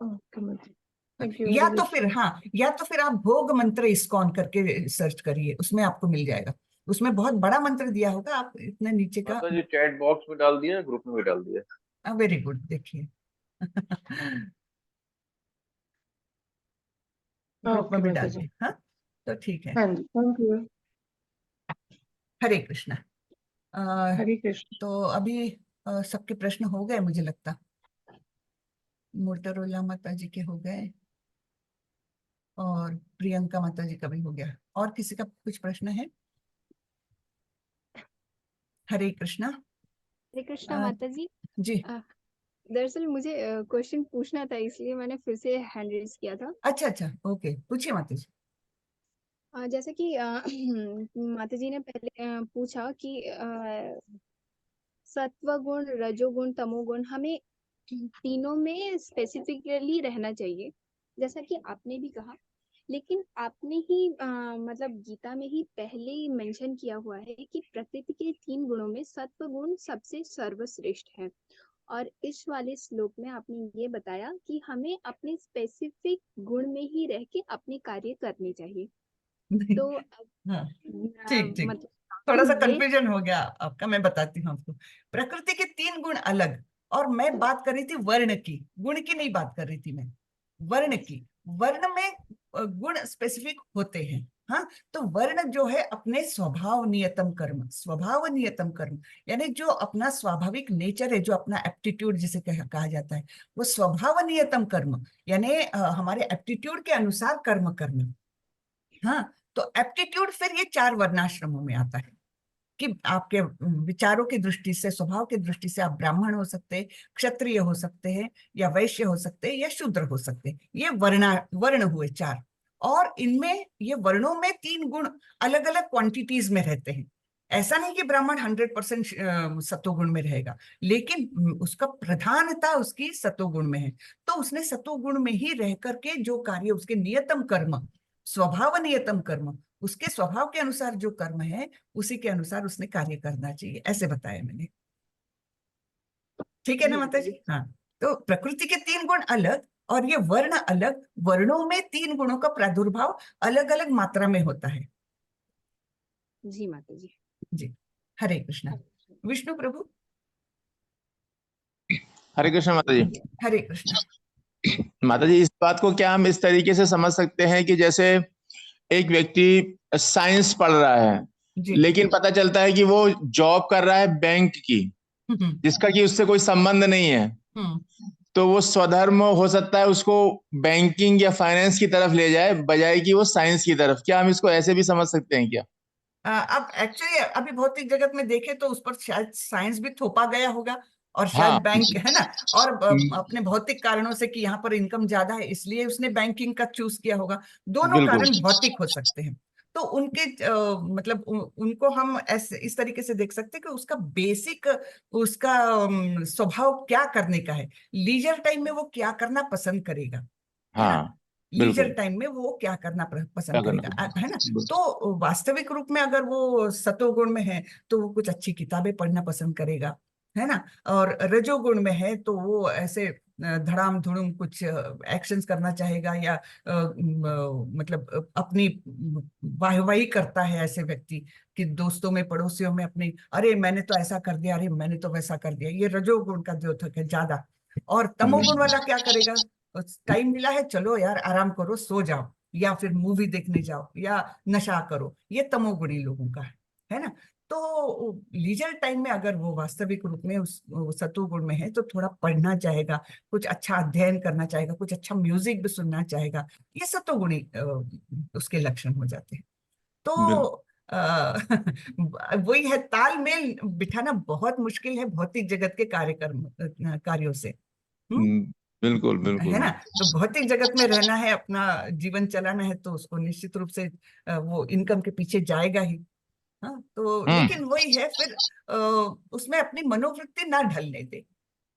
Speaker 5: ओके माता जी, थैंक यू,
Speaker 1: या
Speaker 5: वेरी
Speaker 1: तो
Speaker 5: गुड।
Speaker 1: फिर हाँ, या तो फिर आप भोग मंत्र इस्कॉन करके सर्च करिए, उसमें आपको मिल जाएगा। उसमें बहुत बड़ा मंत्र दिया होगा, आप इतने नीचे का।
Speaker 2: माता जी चैट बॉक्स में डाल दिया, ग्रुप में भी डाल दिया।
Speaker 1: वेरी गुड, देखिए। ग्रुप में
Speaker 5: ओके
Speaker 1: भी
Speaker 5: माता
Speaker 1: डाल
Speaker 5: जी,
Speaker 1: दिए, हाँ, तो ठीक है।
Speaker 5: हाँ जी, थैंक यू।
Speaker 1: हरे कृष्णा। अ,
Speaker 5: हरे कृष्ण।
Speaker 1: तो अभी सबके प्रश्न हो गए मुझे लगता, मोटरोला माता जी के हो गए, और प्रियंका माता जी का भी हो गया। और किसी का कुछ प्रश्न है? हरे कृष्णा।
Speaker 3: हरे कृष्णा
Speaker 1: अ,
Speaker 3: माता जी।
Speaker 1: जी,
Speaker 3: अ, दरअसल मुझे क्वेश्चन पूछना था, इसलिए मैंने फिर से हैंड रेज किया था।
Speaker 1: अच्छा अच्छा, ओके, पूछिए माता जी।
Speaker 3: जैसे कि माता जी ने पहले पूछा कि सत्व गुण, रजोगुण, तमोगुण, हमें तीनों में स्पेसिफिकली रहना चाहिए, जैसा कि आपने भी कहा। लेकिन आपने ही मतलब गीता में ही पहले ही मेंशन किया हुआ है कि प्रकृति के 3 गुणों में सत्व गुण सबसे सर्वश्रेष्ठ है। और इस वाले श्लोक में आपने ये बताया कि हमें अपने स्पेसिफिक गुण में ही रह के अपने कार्य करने चाहिए। तो
Speaker 1: हाँ, ठीक ठीक,
Speaker 3: मतलब
Speaker 1: थोड़ा सा
Speaker 3: ये
Speaker 1: कंफ्यूजन हो गया आपका, मैं बताती हूँ आपको। प्रकृति के 3 गुण अलग, और मैं बात कर रही थी वर्ण की, गुण की नहीं बात कर रही थी मैं, वर्ण की। वर्ण में गुण स्पेसिफिक होते हैं। हाँ, तो वर्ण जो है अपने स्वभाव नियतम कर्म, स्वभाव नियतम कर्म, यानी जो अपना स्वाभाविक नेचर है, जो अपना एप्टीट्यूड जिसे कहा जाता है, वो स्वभाव नियतम कर्म, यानी हमारे एप्टीट्यूड के अनुसार कर्म करना। हाँ, तो एप्टीट्यूड फिर ये 4 वर्णाश्रमों में आता है, कि आपके विचारों की दृष्टि से, स्वभाव की दृष्टि से आप ब्राह्मण हो सकते हैं, क्षत्रिय हो सकते हैं, या वैश्य हो सकते हैं, या शूद्र हो सकते हैं। ये वर्ण हुए 4। और इनमें ये वर्णों में 3 गुण अलग अलग क्वांटिटीज में रहते हैं। ऐसा नहीं कि ब्राह्मण 100% सतोगुण में रहेगा, लेकिन उसका प्रधानता उसकी सतोगुण में है। तो उसने सतोगुण में ही रह करके जो कार्य, उसके नियतम कर्म, स्वभाव नियतम कर्म, उसके स्वभाव के अनुसार जो कर्म है, उसी के अनुसार उसने कार्य करना चाहिए, ऐसे बताया मैंने। ठीक है ना
Speaker 3: जी
Speaker 1: माता
Speaker 3: माता
Speaker 1: जी?
Speaker 3: जी।
Speaker 1: हाँ, तो प्रकृति के 3 गुण अलग, और ये वर्ण अलग, वर्णों में 3 गुणों का प्रादुर्भाव अलग अलग मात्रा में होता है।
Speaker 3: जी माता जी।
Speaker 1: जी, हरे कृष्णा। विष्णु प्रभु।
Speaker 6: हरे कृष्ण माता जी।
Speaker 1: हरे कृष्णा।
Speaker 6: माता जी, इस बात को क्या हम इस तरीके से समझ सकते हैं कि जैसे एक व्यक्ति साइंस पढ़ रहा है,
Speaker 1: जी।
Speaker 6: लेकिन पता चलता है कि वो जॉब कर रहा है बैंक की,
Speaker 1: हम्म
Speaker 6: जिसका कि उससे कोई संबंध नहीं है,
Speaker 1: हम्म
Speaker 6: तो वो स्वधर्म हो सकता है उसको बैंकिंग या फाइनेंस की तरफ ले जाए, बजाय कि वो साइंस की तरफ। क्या हम इसको ऐसे भी समझ सकते हैं क्या?
Speaker 1: अब एक्चुअली अभी भौतिक जगत में देखें तो उस पर शायद साइंस भी थोपा गया होगा, और शायद
Speaker 6: हाँ।
Speaker 1: बैंक है ना, और अपने भौतिक कारणों से कि यहाँ पर इनकम ज्यादा है इसलिए उसने बैंकिंग का चूज किया होगा। दोनों
Speaker 6: बिल्कुल।
Speaker 1: कारण भौतिक हो सकते हैं। तो उनके मतलब उनको हम ऐसे इस तरीके से देख सकते हैं कि उसका बेसिक, उसका स्वभाव क्या करने का है, लीजर टाइम में वो क्या करना पसंद करेगा, है ना।
Speaker 6: हाँ।
Speaker 1: लीजर
Speaker 6: बिल्कुल।
Speaker 1: टाइम में वो क्या करना
Speaker 6: क्या
Speaker 1: पसंद
Speaker 6: करना
Speaker 1: करेगा,
Speaker 6: पड़ेगा?
Speaker 1: है ना।
Speaker 6: बस।
Speaker 1: तो वास्तविक रूप में अगर वो सतोगुण में है तो वो कुछ अच्छी किताबें पढ़ना पसंद करेगा, है ना। और रजोगुण में है तो वो ऐसे धड़ाम धुड़ुम कुछ एक्शंस करना चाहेगा, या मतलब अपनी वाहवाही करता है ऐसे व्यक्ति कि दोस्तों में पड़ोसियों में अपनी, अरे मैंने तो ऐसा कर दिया, अरे मैंने तो वैसा कर दिया। ये रजोगुण का जो है ज्यादा। और तमोगुण वाला क्या करेगा, टाइम मिला है चलो यार आराम करो, सो जाओ, या फिर मूवी देखने जाओ, या नशा करो। ये तमोगुणी लोगों का है ना। तो लीजर टाइम में अगर वो वास्तविक रूप में उस सतोगुण में है तो थोड़ा पढ़ना चाहेगा, कुछ अच्छा अध्ययन करना चाहेगा, कुछ अच्छा म्यूजिक भी सुनना चाहेगा। ये सतोगुणी उसके लक्षण हो जाते हैं। तो
Speaker 6: बिल्कुल।
Speaker 1: वही है, तालमेल बिठाना बहुत मुश्किल है भौतिक जगत के कार्यों से। हम्म
Speaker 6: बिल्कुल
Speaker 1: है
Speaker 6: बिल्कुल।
Speaker 1: ना। तो भौतिक जगत में रहना है, अपना जीवन चलाना है, तो उसको निश्चित रूप से वो इनकम के पीछे जाएगा ही। हाँ, तो
Speaker 6: हम्म।
Speaker 1: लेकिन वही है फिर उसमें अपनी मनोवृत्ति ना ढलने दे।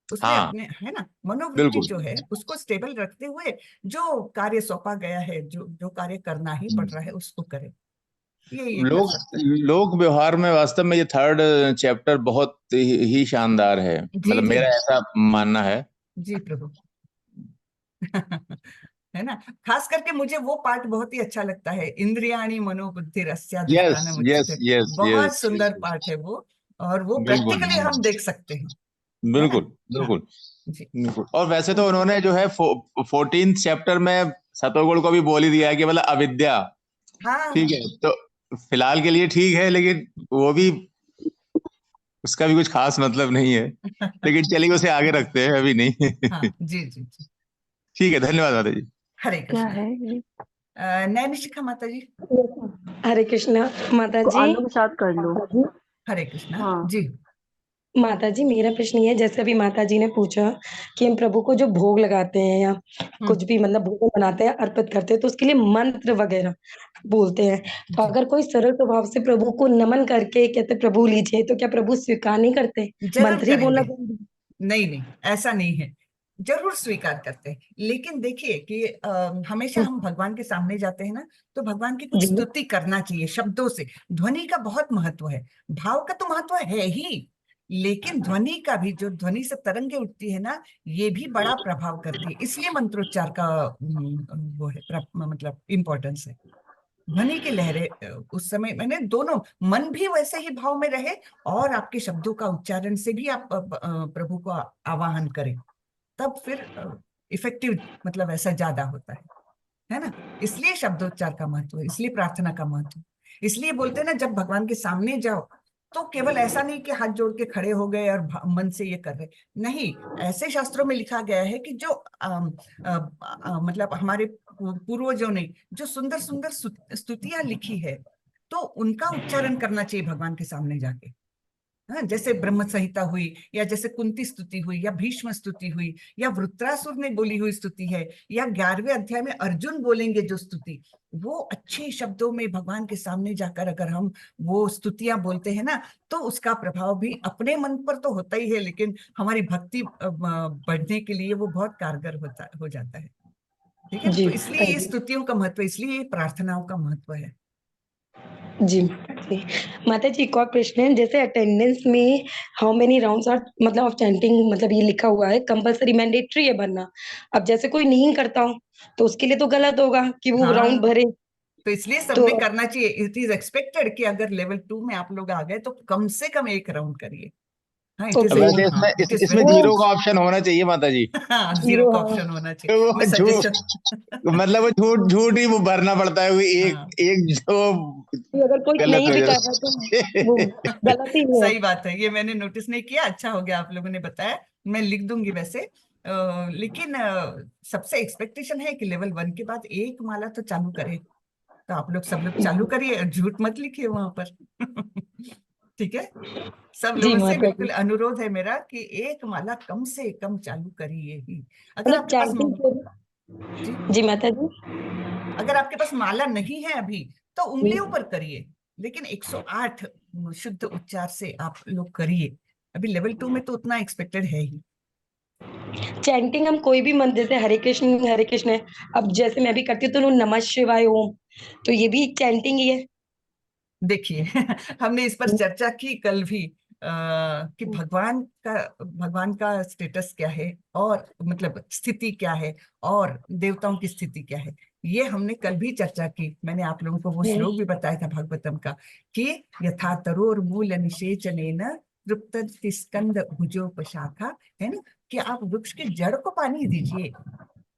Speaker 1: उसमें
Speaker 6: हाँ।
Speaker 1: अपने, है ना, मनोवृत्ति
Speaker 6: बिल्कुल।
Speaker 1: जो है उसको स्टेबल रखते हुए जो कार्य सौंपा गया है, जो जो कार्य करना ही पड़ रहा है उसको करे, ये कर
Speaker 6: लोक
Speaker 1: सकता है।
Speaker 6: लोक व्यवहार में वास्तव में ये थर्ड चैप्टर बहुत ही शानदार है,
Speaker 1: जी
Speaker 6: मतलब
Speaker 1: जी
Speaker 6: मेरा ऐसा मानना है।
Speaker 1: जी प्रभु। है ना। खास करके मुझे वो पार्ट बहुत ही अच्छा लगता है, इंद्रियाणि
Speaker 6: यस
Speaker 1: मनोबुद्धिरस्याधिष्ठानम्
Speaker 6: यस
Speaker 1: उच्यते।
Speaker 6: यस
Speaker 1: बहुत
Speaker 6: यस।
Speaker 1: सुंदर पार्ट है वो, और वो
Speaker 6: बिल्कुल
Speaker 1: प्रैक्टिकली हम देख सकते हैं, है ना।
Speaker 6: बिल्कुल
Speaker 1: हाँ
Speaker 6: बिल्कुल
Speaker 1: जी।
Speaker 6: बिल्कुल। और वैसे तो उन्होंने जो है 14th चैप्टर में सतोगुण को भी बोल ही दिया है कि मतलब अविद्या, ठीक
Speaker 1: हाँ
Speaker 6: है, तो फिलहाल के लिए ठीक है, लेकिन वो भी, उसका भी कुछ खास मतलब नहीं है, लेकिन चलिए उसे आगे रखते हैं, अभी नहीं।
Speaker 1: हाँ जी जी जी।
Speaker 6: ठीक है, धन्यवाद माता जी।
Speaker 1: हरे
Speaker 4: क्या
Speaker 1: कृष्णा।
Speaker 4: है ये?
Speaker 1: नैनिशिखा माता जी।
Speaker 7: हरे कृष्णा माता
Speaker 4: तो
Speaker 7: जी।
Speaker 4: आलू के साथ कर लो।
Speaker 1: हरे कृष्णा
Speaker 4: हाँ।
Speaker 1: जी।
Speaker 7: माता जी मेरा प्रश्न ये है, जैसे अभी माता जी ने पूछा कि हम प्रभु को जो भोग लगाते हैं या कुछ भी मतलब भोजन बनाते हैं, अर्पित करते हैं, तो उसके लिए मंत्र वगैरह बोलते हैं। तो
Speaker 1: जी
Speaker 7: अगर कोई सरल स्वभाव से प्रभु को नमन करके कहते प्रभु लीजिए, तो क्या प्रभु स्वीकार नहीं करते?
Speaker 1: जरूर
Speaker 7: मंत्र ही बोलना
Speaker 1: करेंगे।
Speaker 7: जरूरी है?
Speaker 1: नहीं नहीं, ऐसा नहीं है, जरूर स्वीकार करते हैं। लेकिन देखिए कि हमेशा हम भगवान के सामने जाते हैं ना, तो भगवान की कुछ
Speaker 7: जी,
Speaker 1: स्तुति करना चाहिए शब्दों से। ध्वनि का बहुत महत्व है, भाव का तो महत्व है ही, लेकिन ध्वनि का भी, जो ध्वनि से तरंगे उठती है ना, ये भी बड़ा प्रभाव करती है। इसलिए मंत्रोच्चार का वो है मतलब इम्पोर्टेंस है। ध्वनि की लहरें उस समय मैंने दोनों, मन भी वैसे ही भाव में रहे, और आपके शब्दों का उच्चारण से भी आप प्रभु को आवाहन करें, तब फिर इफेक्टिव मतलब ऐसा ज्यादा होता है ना। इसलिए शब्दोच्चार का महत्व है, इसलिए प्रार्थना का महत्व। इसलिए बोलते हैं ना, जब भगवान के सामने जाओ तो केवल ऐसा नहीं कि हाथ जोड़ के खड़े हो गए और मन से ये कर रहे, नहीं। ऐसे शास्त्रों में लिखा गया है कि जो मतलब हमारे पूर्वजों ने जो सुंदर सुंदर स्तुतियां लिखी है, तो उनका उच्चारण करना चाहिए भगवान के सामने जाके। हाँ, जैसे ब्रह्म संहिता हुई, या जैसे कुंती स्तुति हुई, या भीष्म स्तुति हुई, या वृत्रासुर ने बोली हुई स्तुति है, या 11वें अध्याय में अर्जुन बोलेंगे जो स्तुति, वो अच्छे शब्दों में भगवान के सामने जाकर अगर हम वो स्तुतियां बोलते हैं ना, तो उसका प्रभाव भी अपने मन पर तो होता ही है, लेकिन हमारी भक्ति बढ़ने के लिए वो बहुत कारगर हो जाता है। ठीक है,
Speaker 7: जी,
Speaker 1: तो इसलिए ये स्तुतियों का महत्व, इसलिए ये प्रार्थनाओं का महत्व है।
Speaker 7: जी, जी। माता जी एक और प्रश्न है, जैसे अटेंडेंस में हाउ मेनी राउंड्स आर मतलब ऑफ चैंटिंग, मतलब ये लिखा हुआ है कंपल्सरी मैंडेटरी है भरना। अब जैसे कोई नहीं करता हो, तो उसके लिए तो गलत होगा कि वो राउंड
Speaker 1: हाँ,
Speaker 7: भरे।
Speaker 1: तो इसलिए
Speaker 7: तो
Speaker 1: सबने करना चाहिए। इट इज एक्सपेक्टेड कि अगर लेवल 2 में आप लोग आ गए तो कम से कम एक राउंड करिए। हाँ, इट इज,
Speaker 7: ओके,
Speaker 6: वैसे
Speaker 1: हाँ,
Speaker 6: इसमें
Speaker 1: इट इज
Speaker 6: इसमें
Speaker 1: वेरी
Speaker 7: वो
Speaker 6: जीरो का
Speaker 1: गुड।
Speaker 6: ऑप्शन होना चाहिए माता जी।
Speaker 1: हाँ, जीरो
Speaker 7: 0
Speaker 1: का
Speaker 7: हाँ,
Speaker 1: ऑप्शन होना चाहिए,
Speaker 6: वो
Speaker 1: मैं
Speaker 6: झूठ,
Speaker 1: सजेशन।
Speaker 6: मतलब वो झूठ झूठ ही वो भरना पड़ता है, वो
Speaker 1: हाँ।
Speaker 6: एक एक जो
Speaker 7: कि अगर कोई
Speaker 6: गलत
Speaker 7: नहीं
Speaker 6: हो
Speaker 7: भी कर रहा तो वो
Speaker 6: जाता है।
Speaker 7: गलत ही है।
Speaker 1: सही बात है, ये मैंने नोटिस नहीं किया, अच्छा हो गया आप लोगों ने बताया। मैं लिख दूंगी वैसे। लेकिन सबसे एक्सपेक्टेशन है कि लेवल 1 के बाद एक माला तो चालू करे। तो आप लोग सब लोग चालू करिए, झूठ मत लिखिए वहां पर। ठीक है, सब
Speaker 7: जी
Speaker 1: लोगों से
Speaker 7: माता जी,
Speaker 1: बिल्कुल अनुरोध है मेरा कि एक माला कम से कम चालू करिए ही। अगर
Speaker 7: मतलब
Speaker 1: आपके पास
Speaker 7: चैंटिंग
Speaker 1: जी,
Speaker 7: जी माता जी।
Speaker 1: अगर आपके पास माला नहीं है अभी, तो उंगलियों पर करिए, लेकिन 108 शुद्ध उच्चार से आप लोग करिए। अभी लेवल 2 में तो उतना एक्सपेक्टेड है ही।
Speaker 7: चैंटिंग हम कोई भी मंत्र, जैसे हरे कृष्ण है, अब जैसे मैं भी करती हूँ तो नमः शिवाय ओम, तो ये भी चैंटिंग ही है।
Speaker 1: देखिए हमने इस पर चर्चा की कल भी, कि भगवान का स्टेटस क्या है, और मतलब स्थिति क्या है, और देवताओं की स्थिति क्या है, ये हमने कल भी चर्चा की। मैंने आप लोगों को वो श्लोक भी बताया था भागवतम का, कि यथा तरोर मूल निषेचनेन तृप्त स्कंद भुजोपशाखा, है ना, कि आप वृक्ष की जड़ को पानी दीजिए,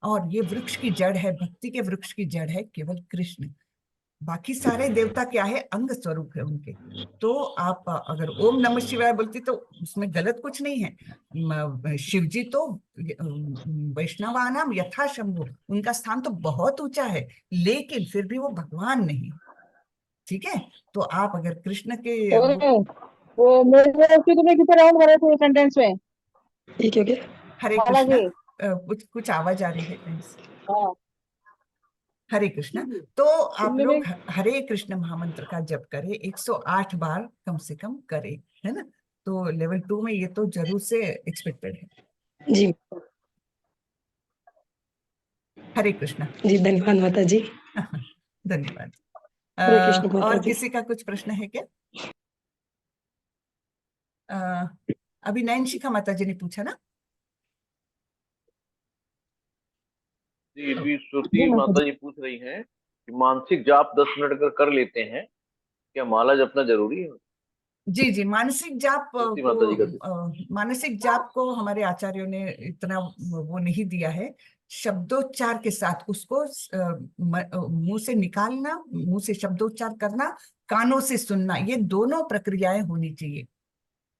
Speaker 1: और ये वृक्ष की जड़ है, भक्ति के वृक्ष की जड़ है केवल कृष्ण। बाकी सारे देवता क्या है, अंग स्वरूप है उनके। तो आप अगर ओम नमः शिवाय बोलती तो उसमें गलत कुछ नहीं है। शिव जी तो वैष्णवानाम यथा शंभु, उनका स्थान तो बहुत ऊंचा है, लेकिन फिर भी वो भगवान नहीं। ठीक है, तो आप अगर कृष्ण के
Speaker 8: वो मेरे उसके तुमने कितने राउंड मारे थे सेंटेंस में?
Speaker 7: ठीक है क्या?
Speaker 1: हरे
Speaker 8: माला
Speaker 1: कृष्ण,
Speaker 8: जी।
Speaker 1: कुछ कुछ आवाज आ रही है कहीं से।
Speaker 8: हाँ,
Speaker 1: हरे कृष्ण, तो आप
Speaker 8: तुमने
Speaker 1: लोग हरे कृष्ण महामंत्र का जप करें, 108 बार कम से कम करें, है ना। तो लेवल 2 में ये तो जरूर से एक्सपेक्टेड है।
Speaker 7: जी
Speaker 1: हरे कृष्ण।
Speaker 7: जी, धन्यवाद माता जी।
Speaker 1: धन्यवाद।
Speaker 7: हरे कृष्ण माता
Speaker 1: और
Speaker 7: जी।
Speaker 1: किसी का कुछ प्रश्न है क्या? अ, अभी नयनशिखा माता जी ने पूछा ना।
Speaker 2: जी, अभी श्रुति माता जी पूछ रही हैं कि मानसिक जाप 10 मिनट अगर कर लेते हैं, क्या माला जपना जरूरी है?
Speaker 1: जी जी, मानसिक जाप
Speaker 2: श्रुति माता जी का।
Speaker 1: मानसिक जाप को हमारे आचार्यों ने इतना वो नहीं दिया है। शब्दोच्चार के साथ उसको मुंह से निकालना, मुंह से शब्दोच्चार करना, कानों से सुनना, ये दोनों प्रक्रियाएं होनी चाहिए।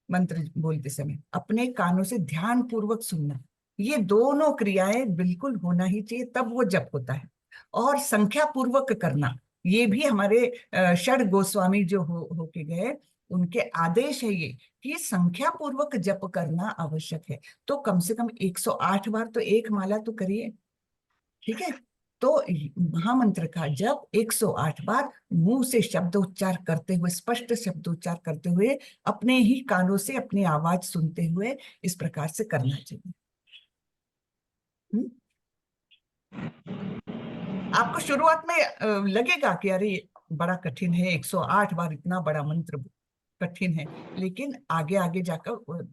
Speaker 1: मंत्र बोलते समय अपने कानों से ध्यान पूर्वक सुनना, ये दोनों क्रियाएं बिल्कुल होना ही चाहिए, तब वो जप होता है। और संख्या पूर्वक करना, ये भी हमारे षड गोस्वामी जो होके गए, उनके आदेश है ये, कि संख्या पूर्वक जप करना आवश्यक है। तो कम से कम 108 बार तो एक माला तो करिए। ठीक है, तो महामंत्र का जप 108 बार मुंह से शब्दोच्चार करते हुए, स्पष्ट शब्दोच्चार करते हुए, अपने ही कानों से अपनी आवाज सुनते हुए इस प्रकार से करना चाहिए। आपको शुरुआत में लगेगा कि अरे बड़ा कठिन है, 108 बार इतना बड़ा मंत्र कठिन है, लेकिन आगे आगे जाकर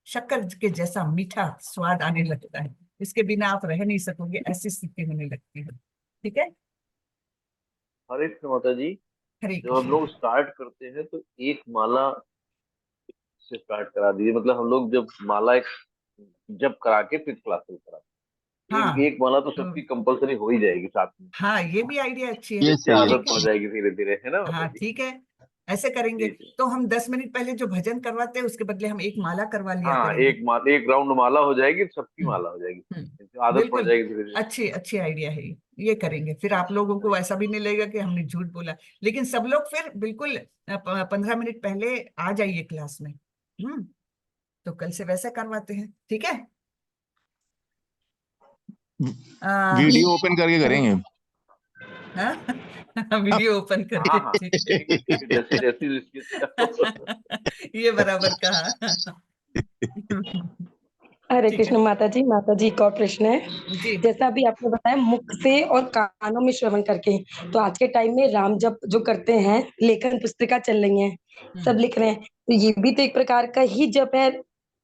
Speaker 1: शक्कर के जैसा मीठा स्वाद आने लगता है। इसके बिना आप रह नहीं सकोगे, ऐसी स्थिति होने लगती है। ठीक है,
Speaker 2: हरे कृष्ण माता जी।
Speaker 1: हरे
Speaker 2: जब हम
Speaker 1: कृष्ण।
Speaker 2: लोग स्टार्ट करते हैं तो एक माला से स्टार्ट करा दीजिए, मतलब हम लोग जब माला एक जब करा के फिर क्लास शुरू करा, एक
Speaker 1: हाँ
Speaker 2: एक माला तो सबकी कंपलसरी हो ही जाएगी साथ में।
Speaker 1: हाँ, ये भी आइडिया अच्छी है।
Speaker 6: ये
Speaker 2: इससे
Speaker 6: सही है।
Speaker 2: आदत
Speaker 1: ठीक
Speaker 2: पड़
Speaker 1: है,
Speaker 2: जाएगी धीरे धीरे, है ना माता
Speaker 1: हाँ
Speaker 2: जी?
Speaker 1: ठीक है, ऐसे करेंगे।
Speaker 2: जी जी।
Speaker 1: तो हम 10 मिनट पहले जो भजन करवाते हैं उसके बदले हम एक माला करवा लिया
Speaker 2: हाँ,
Speaker 1: करेंगे।
Speaker 2: एक राउंड माला हो जाएगी, सबकी
Speaker 1: हम्म,
Speaker 2: माला हो जाएगी, इससे आदत पड़
Speaker 1: बिल्कुल
Speaker 2: जाएगी धीरे धीरे।
Speaker 1: अच्छी अच्छी आइडिया है ये करेंगे। फिर आप लोगों को ऐसा भी नहीं लगेगा कि हमने झूठ बोला, लेकिन सब लोग फिर बिल्कुल 15 मिनट पहले आ जाइए क्लास में। तो कल से वैसा करवाते हैं, ठीक है।
Speaker 6: वीडियो ओपन करके करेंगे।
Speaker 1: वीडियो ओपन
Speaker 2: हाँ
Speaker 1: करके,
Speaker 2: हाँ,
Speaker 1: ठीक
Speaker 2: ठीक है ठीक है, जैसी जैसी जिसकी इच्छा हो।
Speaker 1: है। ये बराबर कहा।
Speaker 7: हरे
Speaker 1: ठीक है
Speaker 7: कृष्ण माता जी का प्रश्न है।
Speaker 1: जी।
Speaker 7: जैसा अभी आपने बताया मुख से और कानों में श्रवण करके, तो आज के टाइम में राम जप जो करते हैं, लेखन पुस्तिका चल रही है, सब लिख रहे हैं, तो ये भी तो एक प्रकार का ही जप है,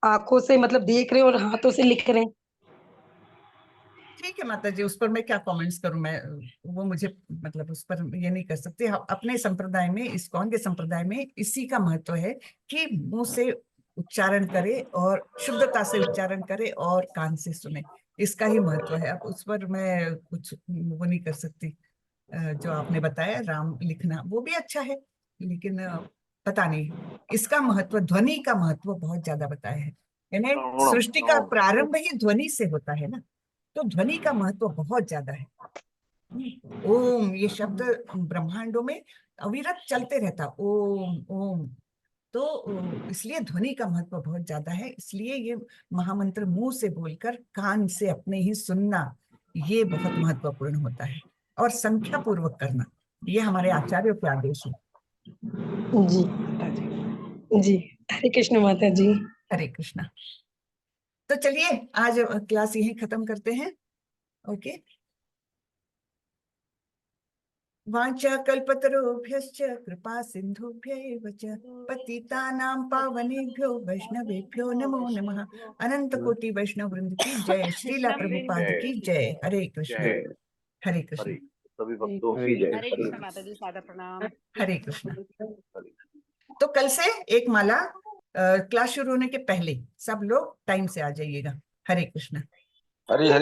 Speaker 7: आंखों से मतलब देख रहे हैं और हाथों से लिख रहे हैं।
Speaker 1: ठीक है माता जी, उस पर मैं क्या कमेंट्स करूं मैं, वो मुझे मतलब उस पर ये नहीं कर सकते। अपने संप्रदाय में, इस्कॉन के संप्रदाय में इसी का महत्व है कि मुंह से उच्चारण करे और शुद्धता से उच्चारण करे और कान से सुने, इसका ही महत्व है। अब उस पर मैं कुछ वो नहीं कर सकती। जो आपने बताया राम लिखना वो भी अच्छा है, लेकिन पता नहीं, इसका महत्व, ध्वनि का महत्व बहुत ज्यादा बताया है। यानी
Speaker 2: श्रवणम
Speaker 1: सृष्टि का
Speaker 2: श्रवणम।
Speaker 1: प्रारंभ ही ध्वनि से होता है ना, तो ध्वनि का महत्व बहुत ज्यादा है। ओम ये शब्द ब्रह्मांडों में अविरत चलते रहता, ओम ओम। तो इसलिए ध्वनि का महत्व बहुत ज्यादा है, इसलिए ये महामंत्र मुंह से बोलकर कान से अपने ही सुनना, ये बहुत महत्वपूर्ण होता है। और संख्या पूर्वक करना, ये हमारे आचार्यों के आदेश है।
Speaker 7: जी माता जी। जी, हरे कृष्ण माता जी।
Speaker 1: हरे कृष्णा। तो चलिए आज क्लास यहीं खत्म करते हैं। ओके। वाञ्छा कल्पतरुभ्यश्च कृपा सिन्धुभ्यैव च पतितानां पावनेभ्यो वैष्णवेभ्यो नमो नमः। अनंत कोटि वैष्णव वृंद की जय, श्रीला प्रभुपाद की जय। हरे कृष्ण,
Speaker 2: जय
Speaker 1: हरे कृष्ण,
Speaker 2: हरे, सभी भक्तों की जय।
Speaker 9: हरे कृष्ण माता जी, सादर प्रणाम।
Speaker 1: हरे कृष्ण।
Speaker 2: हरे।
Speaker 1: तो कल से एक माला क्लास शुरू होने के पहले सब लोग टाइम से आ जाइएगा। हरे कृष्ण।
Speaker 6: हरी हरी